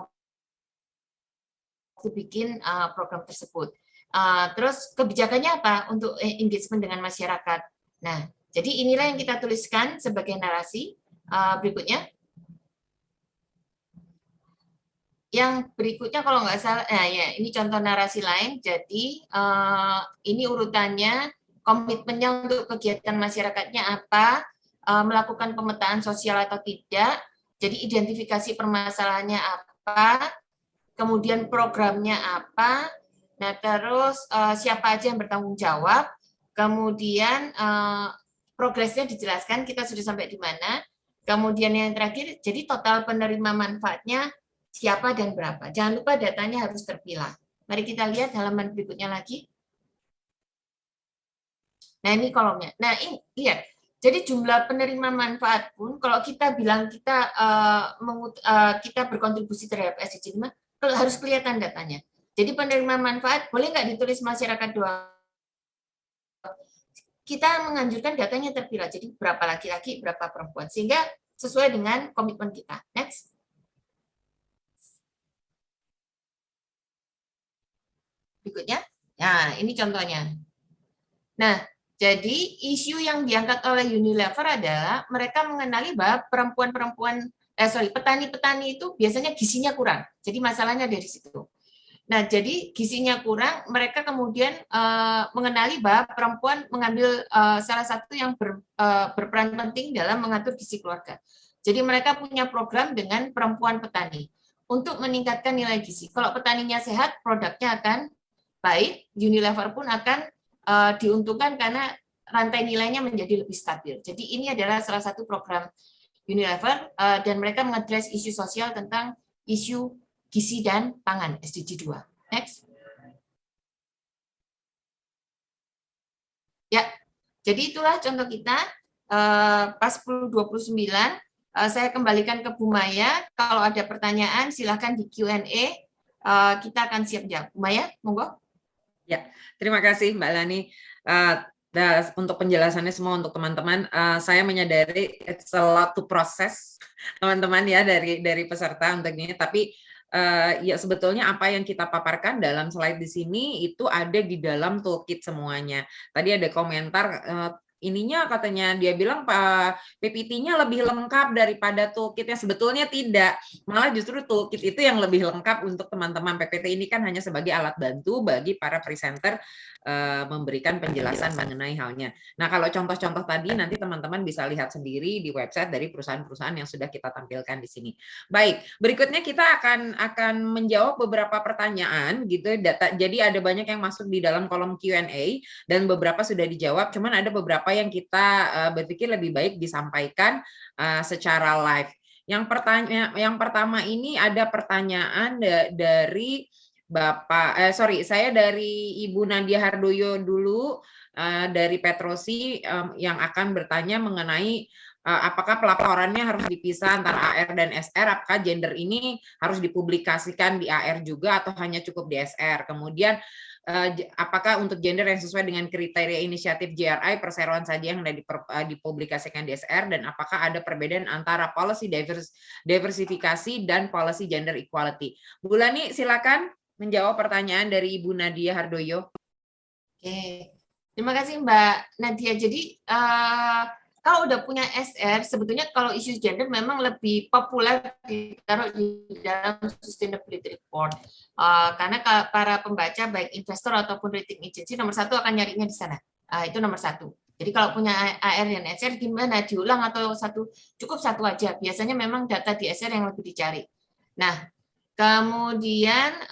bikin program tersebut. Terus kebijakannya apa untuk engagement dengan masyarakat. Nah, jadi inilah yang kita tuliskan sebagai narasi. Berikutnya. Yang berikutnya kalau nggak salah, ya ini contoh narasi lain. Jadi ini urutannya, komitmennya untuk kegiatan masyarakatnya apa, melakukan pemetaan sosial atau tidak. Jadi identifikasi permasalahannya apa, kemudian programnya apa, nah terus siapa aja yang bertanggung jawab, kemudian progresnya dijelaskan kita sudah sampai di mana, kemudian yang terakhir, jadi total penerima manfaatnya siapa dan berapa. Jangan lupa datanya harus terpilah. Mari kita lihat halaman berikutnya lagi. Nah, ini kolomnya. Nah, ini lihat. Jadi jumlah penerima manfaat pun kalau kita bilang kita kita berkontribusi terhadap SDG 5, harus kelihatan datanya. Jadi penerima manfaat boleh nggak ditulis masyarakat doang? Kita menganjurkan datanya terpilah. Jadi berapa laki-laki, berapa perempuan, sehingga sesuai dengan komitmen kita. Next. Berikutnya, Nah, ini contohnya. Nah, jadi isu yang diangkat oleh Unilever adalah mereka mengenali bahwa petani-petani itu biasanya gizinya kurang. Jadi masalahnya dari situ. Nah, jadi gizinya kurang, mereka kemudian mengenali bahwa perempuan mengambil salah satu yang berperan penting dalam mengatur gizi keluarga. Jadi mereka punya program dengan perempuan petani untuk meningkatkan nilai gizi. Kalau petaninya sehat, produknya akan baik, Unilever pun akan diuntungkan karena rantai nilainya menjadi lebih stabil. Jadi ini adalah salah satu program Unilever dan mereka mengadres isu sosial tentang isu gizi dan pangan SDG 2. Next. Ya, jadi itulah contoh kita pas 1029. Saya kembalikan ke Bu Maya. Kalau ada pertanyaan silahkan di Q&A. Kita akan siap jawab. Bu Maya, monggo. Ya, terima kasih Mbak Lani. Untuk penjelasannya semua untuk teman-teman, saya menyadari it's a lot to process teman-teman ya dari peserta untuk ini. Tapi ya sebetulnya apa yang kita paparkan dalam slide di sini itu ada di dalam toolkit semuanya. Tadi ada komentar ininya katanya dia bilang PPT-nya lebih lengkap daripada toolkitnya. Sebetulnya tidak, malah justru toolkit itu yang lebih lengkap untuk teman-teman. PPT ini kan hanya sebagai alat bantu bagi para presenter memberikan penjelasan mengenai halnya. Nah, kalau contoh-contoh tadi nanti teman-teman bisa lihat sendiri di website dari perusahaan-perusahaan yang sudah kita tampilkan di sini. Baik, berikutnya kita akan menjawab beberapa pertanyaan gitu. Jadi ada banyak yang masuk di dalam kolom Q&A dan beberapa sudah dijawab. Cuman ada beberapa yang kita berpikir lebih baik disampaikan secara live. Yang pertama ini ada pertanyaan dari saya dari Ibu Nadia Hardoyo dulu dari Petrosi yang akan bertanya mengenai apakah pelaporannya harus dipisah antara AR dan SR, apakah gender ini harus dipublikasikan di AR juga atau hanya cukup di SR. Kemudian apakah untuk gender yang sesuai dengan kriteria inisiatif GRI perseroan saja yang dipublikasikan di SR, dan apakah ada perbedaan antara policy diversifikasi dan policy gender equality. Bu Lani, silakan menjawab pertanyaan dari Ibu Nadia Hardoyo. Oke, terima kasih Mbak Nadia. Jadi kalau udah punya SR, sebetulnya kalau isu gender memang lebih populer ditaruh di dalam sustainability report. Karena para pembaca, baik investor ataupun rating agency, nomor satu akan nyarinya di sana. Itu nomor satu. Jadi kalau punya AR dan SR, gimana diulang atau cukup satu aja. Biasanya memang data di SR yang lebih dicari. Nah, kemudian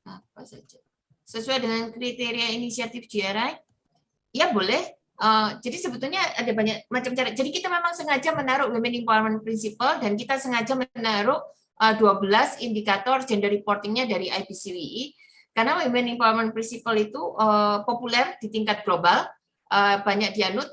apa saja sesuai dengan kriteria inisiatif GRI, ya boleh. Jadi sebetulnya ada banyak macam cara. Jadi kita memang sengaja menaruh Women Empowerment Principle dan kita sengaja menaruh 12 indikator gender reportingnya dari IPCWI karena Women Empowerment Principle itu populer di tingkat global, banyak dianut,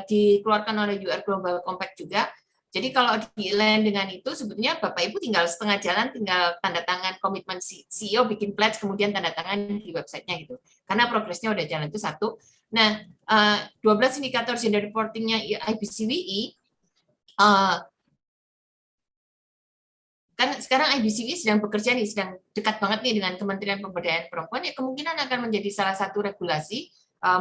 dikeluarkan oleh UN Global Compact juga. Jadi kalau di-align dengan itu, sebetulnya Bapak Ibu tinggal setengah jalan, tinggal tanda tangan komitmen CEO, bikin pledge, kemudian tanda tangan di websitenya gitu. Karena progresnya udah jalan, itu satu. Nah, 12 indikator gender reportingnya IPCWI, kan sekarang IPCWI sedang bekerja nih, sedang dekat banget nih dengan Kementerian Pemberdayaan Perempuan, ya kemungkinan akan menjadi salah satu regulasi,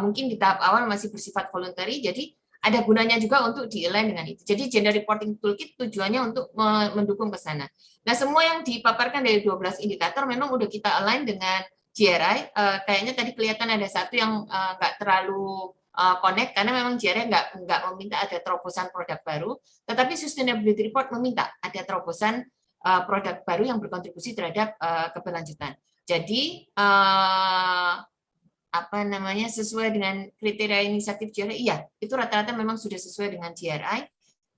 mungkin di tahap awal masih bersifat voluntary, jadi ada gunanya juga untuk di-align dengan itu. Jadi gender reporting toolkit tujuannya untuk mendukung ke sana. Nah, semua yang dipaparkan dari 12 indikator memang udah kita align dengan GRI. Kayaknya tadi kelihatan ada satu yang nggak terlalu connect karena memang GRI nggak meminta ada terobosan produk baru, tetapi Sustainability Report meminta ada terobosan produk baru yang berkontribusi terhadap keberlanjutan. Jadi sesuai dengan kriteria inisiatif GRI, iya, itu rata-rata memang sudah sesuai dengan GRI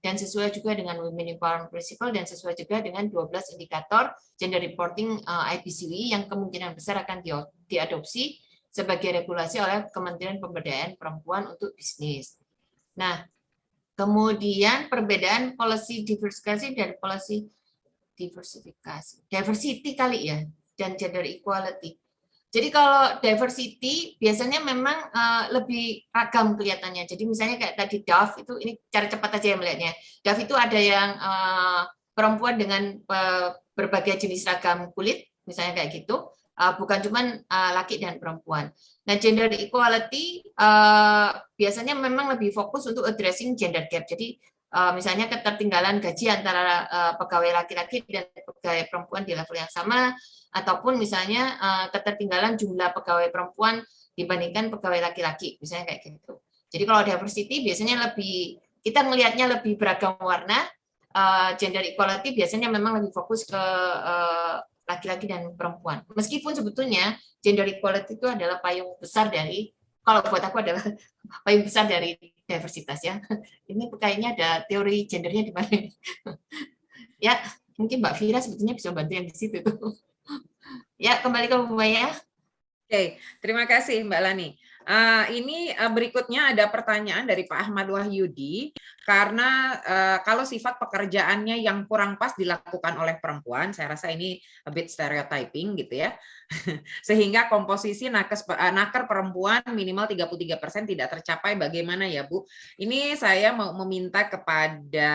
dan sesuai juga dengan Women Empowerment Principle dan sesuai juga dengan 12 indikator gender reporting IPCWI yang kemungkinan besar akan diadopsi sebagai regulasi oleh Kementerian Pemberdayaan Perempuan untuk bisnis. Nah, kemudian perbedaan policy diversifikasi dan policy diversity kali ya, dan gender equality. Jadi kalau diversity biasanya memang lebih ragam kelihatannya. Jadi misalnya kayak tadi DAF itu, ini cara cepat aja ya melihatnya. DAF itu ada yang perempuan dengan berbagai jenis ragam kulit, misalnya kayak gitu. bukan cuma laki dan perempuan. Nah, gender equality biasanya memang lebih fokus untuk addressing gender gap. Jadi misalnya ketertinggalan gaji antara pegawai laki-laki dan pegawai perempuan di level yang sama, ataupun misalnya ketertinggalan jumlah pegawai perempuan dibandingkan pegawai laki-laki, misalnya kayak gitu. Jadi kalau diversity biasanya lebih, kita melihatnya lebih beragam warna, gender equality biasanya memang lebih fokus ke laki-laki dan perempuan. Meskipun sebetulnya gender equality itu adalah payung besar dari, kalau buat aku adalah payung besar dari diversitas ya. Ini kayaknya ada teori gendernya di mana. Ya, mungkin Mbak Fira sebetulnya bisa bantu yang di situ tuh. Ya, kembali ke Bu Maya. Oke, terima kasih Mbak Lani. Ini berikutnya ada pertanyaan dari Pak Ahmad Wahyudi, karena kalau sifat pekerjaannya yang kurang pas dilakukan oleh perempuan, saya rasa ini a bit stereotyping gitu ya, sehingga komposisi naker perempuan minimal 33% tidak tercapai, bagaimana ya Bu? Ini saya mau meminta kepada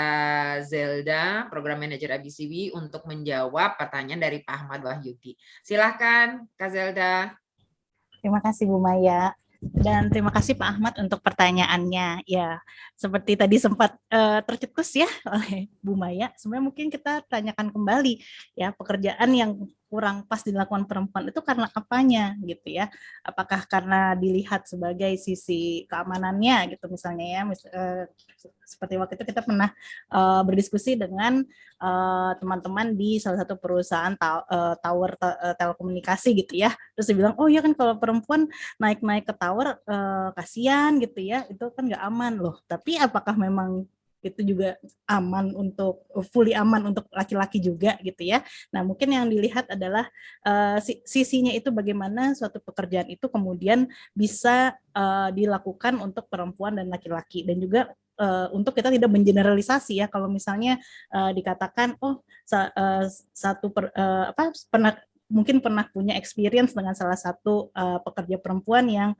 Zelda, Program Manager IBCW, untuk menjawab pertanyaan dari Pak Ahmad Wahyudi. Silahkan Kak Zelda. Terima kasih Bu Maya. Dan terima kasih Pak Ahmad untuk pertanyaannya. Ya, seperti tadi sempat tercetus ya oleh Bu Maya. Sebenarnya mungkin kita tanyakan kembali ya, pekerjaan yang kurang pas dilakukan perempuan itu karena apanya gitu ya? Apakah karena dilihat sebagai sisi keamanannya gitu misalnya ya? Seperti waktu itu kita pernah berdiskusi dengan teman-teman di salah satu perusahaan tower telekomunikasi gitu ya. Terus dia bilang, oh iya kan kalau perempuan naik-naik ke tower kasihan gitu ya, itu kan nggak aman loh. Tapi apakah memang itu juga aman untuk fully aman untuk laki-laki juga gitu ya. Nah, mungkin yang dilihat adalah sisinya itu bagaimana suatu pekerjaan itu kemudian bisa dilakukan untuk perempuan dan laki-laki, dan juga untuk kita tidak mengeneralisasi ya. Kalau misalnya dikatakan oh mungkin pernah punya experience dengan salah satu pekerja perempuan yang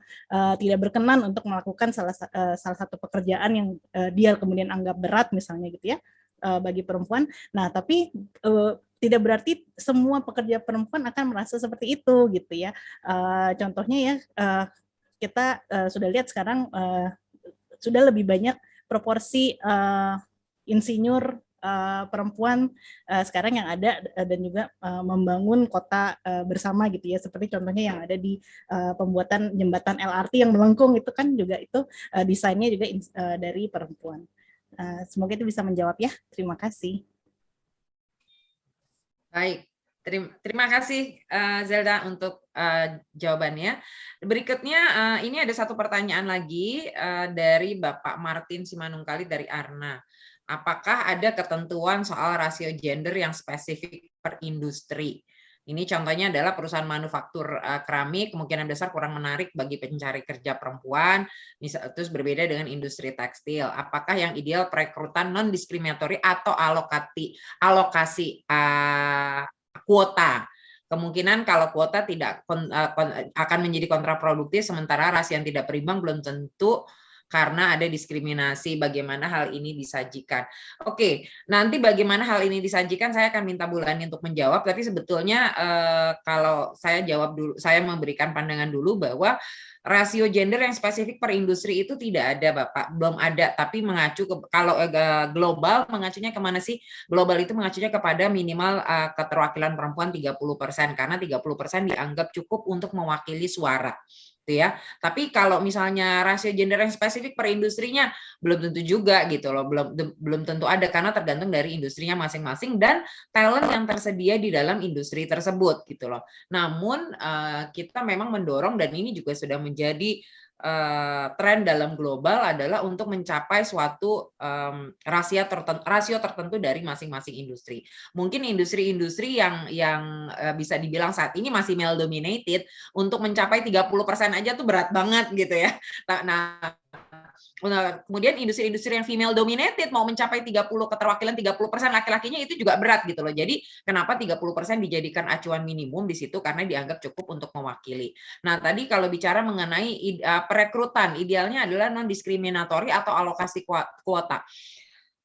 tidak berkenan untuk melakukan salah satu pekerjaan yang dia kemudian anggap berat misalnya gitu ya bagi perempuan. Nah, tapi tidak berarti semua pekerja perempuan akan merasa seperti itu gitu ya. Contohnya ya kita sudah lihat sekarang sudah lebih banyak proporsi insinyur perempuan sekarang yang ada dan juga membangun kota bersama gitu ya, seperti contohnya yang ada di pembuatan jembatan LRT yang melengkung itu kan juga itu desainnya juga dari perempuan. Semoga itu bisa menjawab ya. Terima kasih. Baik, terima kasih Zelda untuk jawabannya. Berikutnya ini ada satu pertanyaan lagi dari Bapak Martin Simanungkali dari Arna. Apakah ada ketentuan soal rasio gender yang spesifik per industri? Ini contohnya adalah perusahaan manufaktur keramik, kemungkinan besar kurang menarik bagi pencari kerja perempuan, terus berbeda dengan industri tekstil. Apakah yang ideal perekrutan non-diskriminatori atau alokasi kuota? Kemungkinan kalau kuota tidak akan menjadi kontraproduktif, sementara rasio yang tidak berimbang belum tentu, karena ada diskriminasi. Bagaimana hal ini disajikan? Oke, nanti bagaimana hal ini disajikan saya akan minta Bu Lani untuk menjawab, tapi sebetulnya kalau saya jawab dulu, saya memberikan pandangan dulu bahwa rasio gender yang spesifik per industri itu tidak ada Bapak, belum ada, tapi mengacu kalau global mengacunya kemana sih? Global itu mengacunya kepada minimal keterwakilan perempuan 30%, karena 30% dianggap cukup untuk mewakili suara. Ya, tapi kalau misalnya rasio gender yang spesifik per industrinya belum tentu juga gitu loh, belum tentu ada, karena tergantung dari industrinya masing-masing dan talent yang tersedia di dalam industri tersebut gitu loh. Namun kita memang mendorong, dan ini juga sudah menjadi tren dalam global, adalah untuk mencapai suatu rasio tertentu dari masing-masing industri. Mungkin industri-industri yang bisa dibilang saat ini masih male dominated, untuk mencapai 30% aja tuh berat banget gitu ya. Nah, kemudian industri-industri yang female dominated mau mencapai 30 keterwakilan 30% laki-lakinya itu juga berat gitu loh. Jadi kenapa 30% dijadikan acuan minimum di situ, karena dianggap cukup untuk mewakili. Nah, tadi kalau bicara mengenai perekrutan, idealnya adalah non diskriminatori atau alokasi kuota.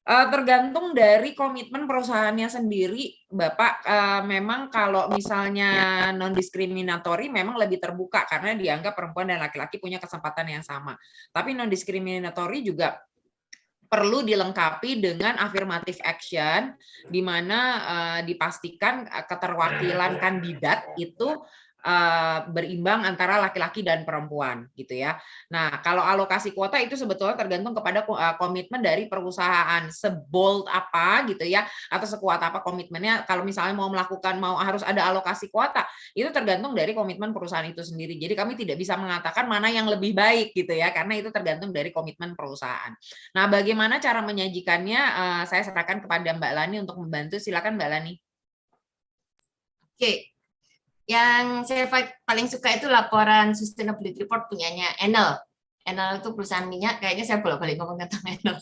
Tergantung dari komitmen perusahaannya sendiri, Bapak. Memang kalau misalnya non-diskriminatori memang lebih terbuka karena dianggap perempuan dan laki-laki punya kesempatan yang sama. Tapi non-diskriminatori juga perlu dilengkapi dengan affirmative action, di mana dipastikan keterwakilan kandidat itu berimbang antara laki-laki dan perempuan gitu ya. Nah, kalau alokasi kuota itu sebetulnya tergantung kepada komitmen dari perusahaan, sebold apa gitu ya, atau sekuat apa komitmennya. Kalau misalnya mau harus ada alokasi kuota, itu tergantung dari komitmen perusahaan itu sendiri. Jadi kami tidak bisa mengatakan mana yang lebih baik gitu ya, karena itu tergantung dari komitmen perusahaan. Nah, bagaimana cara menyajikannya? Saya serahkan kepada Mbak Lani untuk membantu. Silakan Mbak Lani. Oke. Yang saya paling suka itu laporan sustainability report punyanya Enel. Enel itu perusahaan minyak, kayaknya saya bolak-balik ngomong tentang Enel.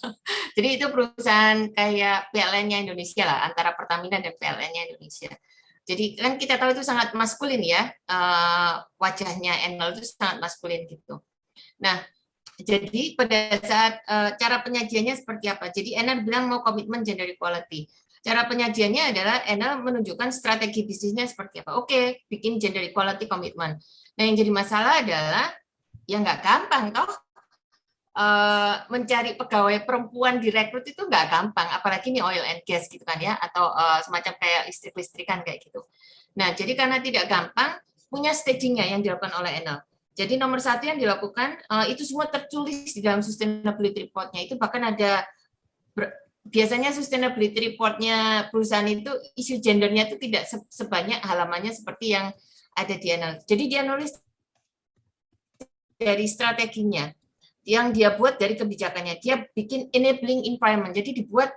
Jadi itu perusahaan kayak PLN-nya Indonesia lah, antara Pertamina dan PLN-nya Indonesia. Jadi kan kita tahu itu sangat maskulin ya, wajahnya Enel itu sangat maskulin gitu. Nah, jadi pada saat cara penyajiannya seperti apa? Jadi Enel bilang mau komitmen gender equality. Cara penyajiannya adalah Enel menunjukkan strategi bisnisnya seperti apa. Oke, bikin gender equality komitmen. Nah, yang jadi masalah adalah ya nggak gampang toh. Mencari pegawai perempuan direkrut itu nggak gampang, apalagi ini oil and gas gitu kan ya, atau semacam kayak listrik-listrikan kayak gitu. Nah, jadi karena tidak gampang, punya stagingnya yang dilakukan oleh Enel. Jadi nomor satu yang dilakukan itu semua tertulis di dalam sustainability report-nya. Itu bahkan ada biasanya sustainability report-nya perusahaan itu isu gendernya itu tidak sebanyak halamannya seperti yang ada di Enel. Jadi dia nulis dari strateginya yang dia buat dari kebijakannya. Dia bikin enabling environment. Jadi dibuat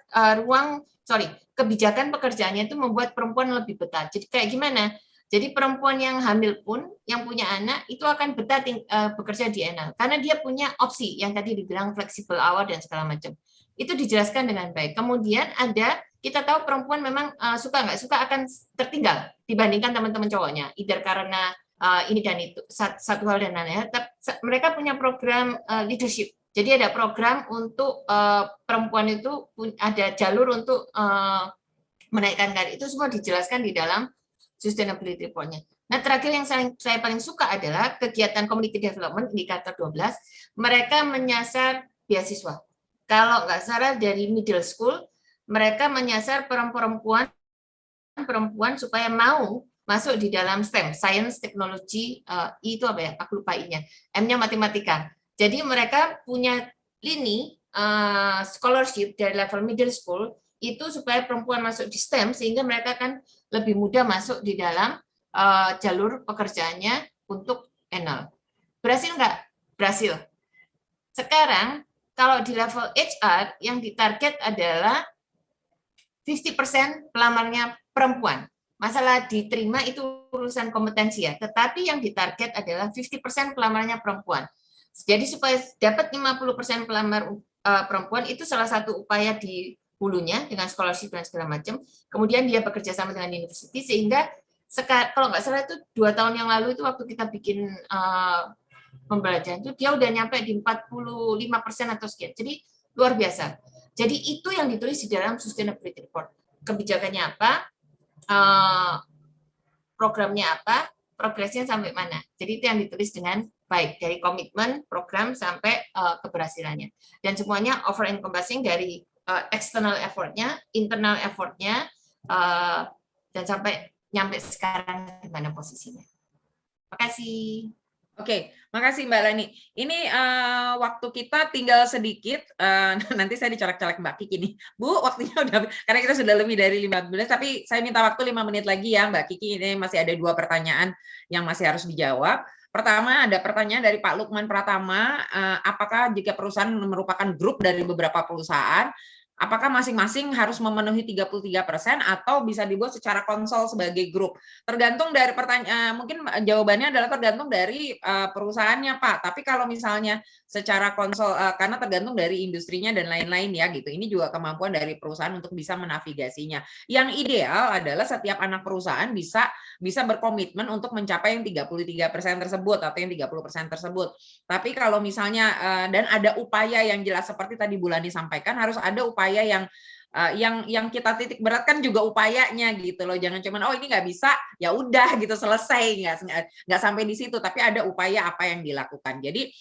kebijakan pekerjaannya itu membuat perempuan lebih betah. Jadi kayak gimana? Jadi perempuan yang hamil pun, yang punya anak, itu akan betah bekerja di Enel. Karena dia punya opsi, yang tadi dibilang flexible hour dan segala macam. Itu dijelaskan dengan baik. Kemudian kita tahu perempuan memang suka nggak suka akan tertinggal dibandingkan teman-teman cowoknya. Either karena ini dan itu, satu hal dan lain-lain. Mereka punya program leadership. Jadi ada program untuk perempuan itu, ada jalur untuk menaikkan karir. Itu semua dijelaskan di dalam sustainability report-nya. Nah, terakhir yang saya paling suka adalah kegiatan community development, indikator 12. Mereka menyasar beasiswa. Kalau nggak salah dari middle school, mereka menyasar perempuan supaya mau masuk di dalam STEM, Science, Technology, itu apa ya? Aku lupa I-nya. M-nya matematika. Jadi mereka punya lini scholarship dari level middle school itu supaya perempuan masuk di STEM sehingga mereka akan lebih mudah masuk di dalam jalur pekerjaannya untuk Enel. Berhasil nggak? Berhasil. Sekarang kalau di level HR yang ditarget adalah 50% pelamarnya perempuan. Masalah diterima itu urusan kompetensi ya, tetapi yang ditarget adalah 50% pelamarnya perempuan. Jadi supaya dapat 50% pelamar perempuan itu salah satu upaya di hulunya dengan scholarship dan segala macam. Kemudian dia bekerja sama dengan university sehingga kalau nggak salah itu 2 tahun yang lalu itu waktu kita bikin pembelajaran itu dia udah nyampe di 45% atau sekian. Jadi luar biasa. Jadi itu yang ditulis di dalam sustainability report. Kebijakannya apa? Programnya apa? Progresnya sampai mana? Jadi itu yang ditulis dengan baik dari komitmen, program sampai keberhasilannya. Dan semuanya over encompassing dari external effortnya, internal effortnya, dan sampai nyampe sekarang di mana posisinya. Terima kasih. Oke, makasih Mbak Lani. Ini waktu kita tinggal sedikit, nanti saya dicolek-colek Mbak Kiki nih. Bu, waktunya udah, karena kita sudah lebih dari 15, tapi saya minta waktu 5 menit lagi ya Mbak Kiki. Ini masih ada 2 pertanyaan yang masih harus dijawab. Pertama, ada pertanyaan dari Pak Lukman Pratama, apakah jika perusahaan merupakan grup dari beberapa perusahaan, apakah masing-masing harus memenuhi 33% atau bisa dibuat secara konsol sebagai grup? Tergantung dari pertanyaan, mungkin jawabannya adalah tergantung dari perusahaannya Pak. Tapi kalau misalnya secara konsol, karena tergantung dari industrinya dan lain-lain ya gitu. Ini juga kemampuan dari perusahaan untuk bisa menavigasinya. Yang ideal adalah setiap anak perusahaan bisa berkomitmen untuk mencapai yang 33% tersebut atau yang 30% tersebut. Tapi kalau misalnya dan ada upaya yang jelas seperti tadi Bu Lani sampaikan, harus ada upaya upaya yang kita titik beratkan juga upayanya gitu loh. Jangan cuman ini nggak bisa, ya udah gitu selesai, nggak sampai di situ, tapi ada upaya apa yang dilakukan. Jadi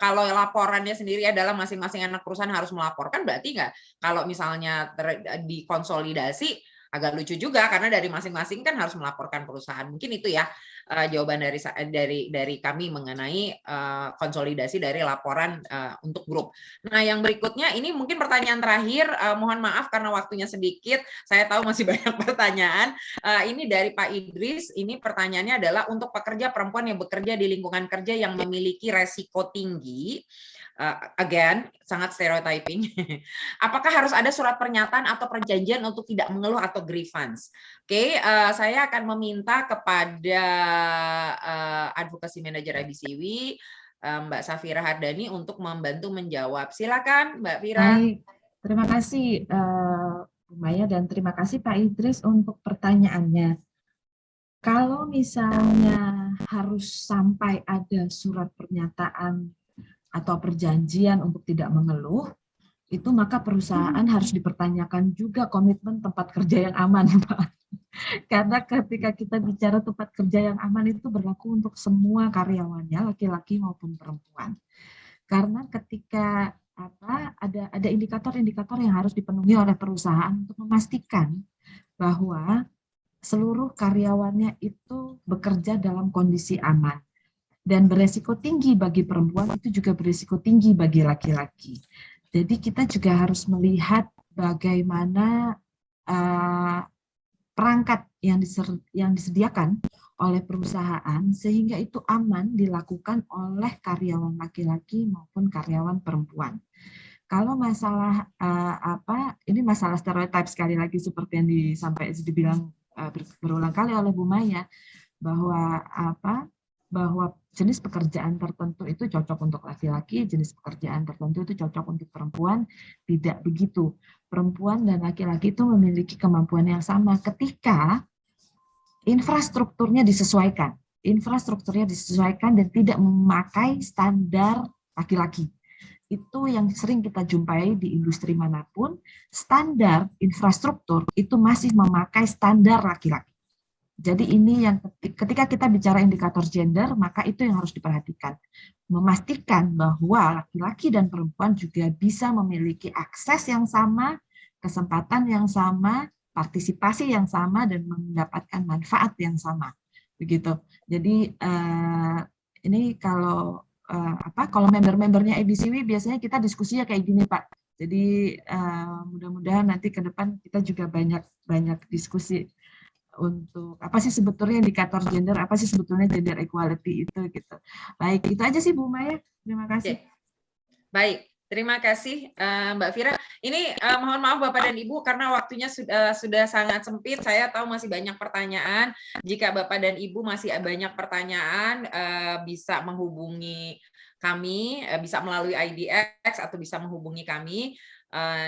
kalau laporannya sendiri adalah masing-masing anak perusahaan harus melaporkan, berarti nggak, kalau misalnya dikonsolidasi agak lucu juga karena dari masing-masing kan harus melaporkan perusahaan. Mungkin itu ya jawaban dari kami mengenai konsolidasi dari laporan untuk grup. Nah, yang berikutnya ini mungkin pertanyaan terakhir, mohon maaf karena waktunya sedikit, saya tahu masih banyak pertanyaan. Ini dari Pak Idris, ini pertanyaannya adalah untuk pekerja perempuan yang bekerja di lingkungan kerja yang memiliki resiko tinggi, again, sangat stereotyping. Apakah harus ada surat pernyataan atau perjanjian untuk tidak mengeluh atau grievance? Oke, saya akan meminta kepada Advokasi Manager IBCW, Mbak Safira Hardani untuk membantu menjawab. Silakan, Mbak Fira. Baik, terima kasih Bu Maya dan terima kasih Pak Idris untuk pertanyaannya. Kalau misalnya harus sampai ada surat pernyataan atau perjanjian untuk tidak mengeluh, itu maka perusahaan harus dipertanyakan juga komitmen tempat kerja yang aman, Pak. Karena ketika kita bicara tempat kerja yang aman itu berlaku untuk semua karyawannya, laki-laki maupun perempuan. Karena ketika ada indikator-indikator yang harus dipenuhi oleh perusahaan untuk memastikan bahwa seluruh karyawannya itu bekerja dalam kondisi aman. Dan beresiko tinggi bagi perempuan itu juga beresiko tinggi bagi laki-laki. Jadi kita juga harus melihat bagaimana perangkat yang disediakan oleh perusahaan sehingga itu aman dilakukan oleh karyawan laki-laki maupun karyawan perempuan. Kalau masalah ini masalah stereotip sekali lagi seperti yang dibilang berulang kali oleh Bu Maya bahwa jenis pekerjaan tertentu itu cocok untuk laki-laki, jenis pekerjaan tertentu itu cocok untuk perempuan. Tidak begitu. Perempuan dan laki-laki itu memiliki kemampuan yang sama ketika infrastrukturnya disesuaikan. Infrastrukturnya disesuaikan dan tidak memakai standar laki-laki. Itu yang sering kita jumpai di industri manapun, standar infrastruktur itu masih memakai standar laki-laki. Jadi ini yang ketika kita bicara indikator gender, maka itu yang harus diperhatikan. Memastikan bahwa laki-laki dan perempuan juga bisa memiliki akses yang sama, kesempatan yang sama, partisipasi yang sama, dan mendapatkan manfaat yang sama. Begitu. Jadi ini kalau member-membernya IBCW biasanya kita diskusinya kayak gini, Pak. Jadi mudah-mudahan nanti ke depan kita juga banyak diskusi untuk apa sih sebetulnya indikator gender, apa sih sebetulnya gender equality itu gitu. Baik, itu aja sih Bu Maya. Terima kasih. Baik, terima kasih Mbak Fira. Ini mohon maaf Bapak dan Ibu karena waktunya sudah sangat sempit. Saya tahu masih banyak pertanyaan. Jika Bapak dan Ibu masih banyak pertanyaan, bisa menghubungi kami, bisa melalui IDX atau bisa menghubungi kami.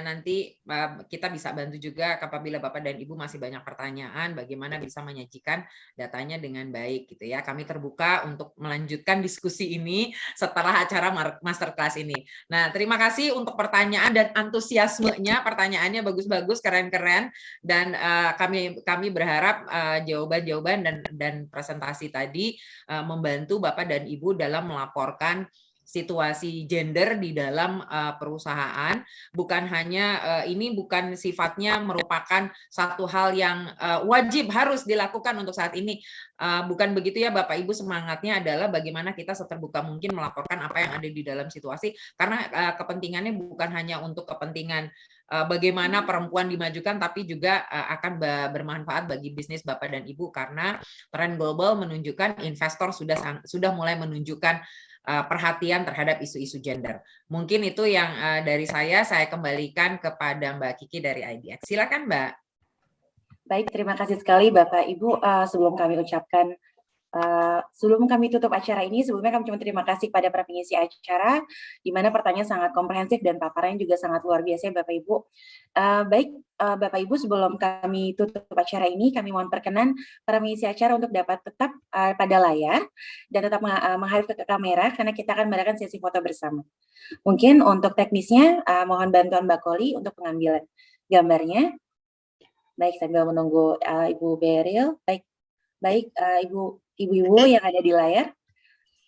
Nanti kita bisa bantu juga apabila Bapak dan Ibu masih banyak pertanyaan bagaimana bisa menyajikan datanya dengan baik gitu ya. Kami terbuka untuk melanjutkan diskusi ini setelah acara masterclass ini. Nah, terima kasih untuk pertanyaan dan antusiasmenya. Pertanyaannya bagus-bagus, keren-keren, dan kami berharap jawaban-jawaban dan presentasi tadi membantu Bapak dan Ibu dalam melaporkan situasi gender di dalam perusahaan. Bukan hanya ini bukan sifatnya merupakan satu hal yang wajib harus dilakukan untuk saat ini. Bukan begitu ya Bapak Ibu, semangatnya adalah bagaimana kita seterbuka mungkin melaporkan apa yang ada di dalam situasi, karena kepentingannya bukan hanya untuk kepentingan bagaimana perempuan dimajukan, tapi juga akan bermanfaat bagi bisnis Bapak dan Ibu, karena tren global menunjukkan investor sudah mulai menunjukkan perhatian terhadap isu-isu gender. Mungkin itu yang dari saya kembalikan kepada Mbak Kiki dari IDX. Silakan Mbak. Baik, terima kasih sekali Bapak Ibu. Sebelum kami ucapkan Sebelum kami tutup acara ini, sebelumnya kami cuma terima kasih pada para pengisi acara, di mana pertanyaan sangat komprehensif dan paparannya juga sangat luar biasa, Bapak Ibu. Baik, Bapak Ibu, sebelum kami tutup acara ini, kami mohon perkenan para pengisi acara untuk dapat tetap pada layar dan tetap menghadap ke kamera, karena kita akan mengadakan sesi foto bersama. Mungkin untuk teknisnya, mohon bantuan Mbak Koli untuk pengambilan gambarnya. Baik, sambil menunggu Ibu Beril. Baik, Ibu-ibu yang ada di layar.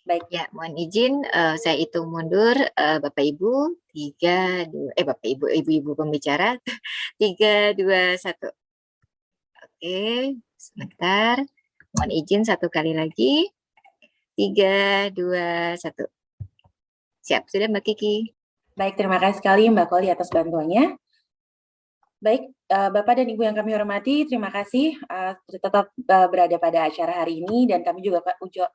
Baik. Ya, mohon izin saya hitung mundur Bapak Ibu, Bapak Ibu, Ibu-ibu pembicara, 3, 2, 1. Oke, sebentar. Mohon izin satu kali lagi. 3, 2, 1. Siap, sudah Mbak Kiki. Baik, terima kasih sekali Mbak Koli atas bantuannya. Baik, Bapak dan Ibu yang kami hormati, terima kasih tetap berada pada acara hari ini, dan kami juga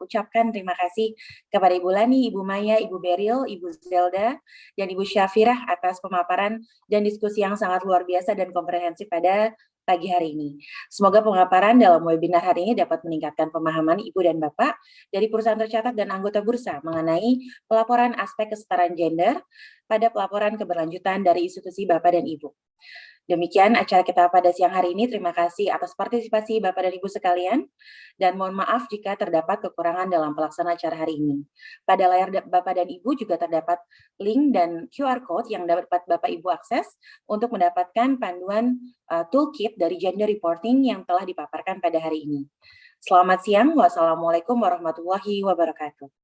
ucapkan terima kasih kepada Ibu Lani, Ibu Maya, Ibu Beril, Ibu Zelda, dan Ibu Syafirah atas pemaparan dan diskusi yang sangat luar biasa dan komprehensif pada pagi hari ini. Semoga pemaparan dalam webinar hari ini dapat meningkatkan pemahaman Ibu dan Bapak dari perusahaan tercatat dan anggota bursa mengenai pelaporan aspek kesetaraan gender pada pelaporan keberlanjutan dari institusi Bapak dan Ibu. Demikian acara kita pada siang hari ini. Terima kasih atas partisipasi Bapak dan Ibu sekalian, dan mohon maaf jika terdapat kekurangan dalam pelaksanaan acara hari ini. Pada layar Bapak dan Ibu juga terdapat link dan QR Code yang dapat Bapak Ibu akses untuk mendapatkan panduan toolkit dari gender reporting yang telah dipaparkan pada hari ini. Selamat siang, wassalamualaikum warahmatullahi wabarakatuh.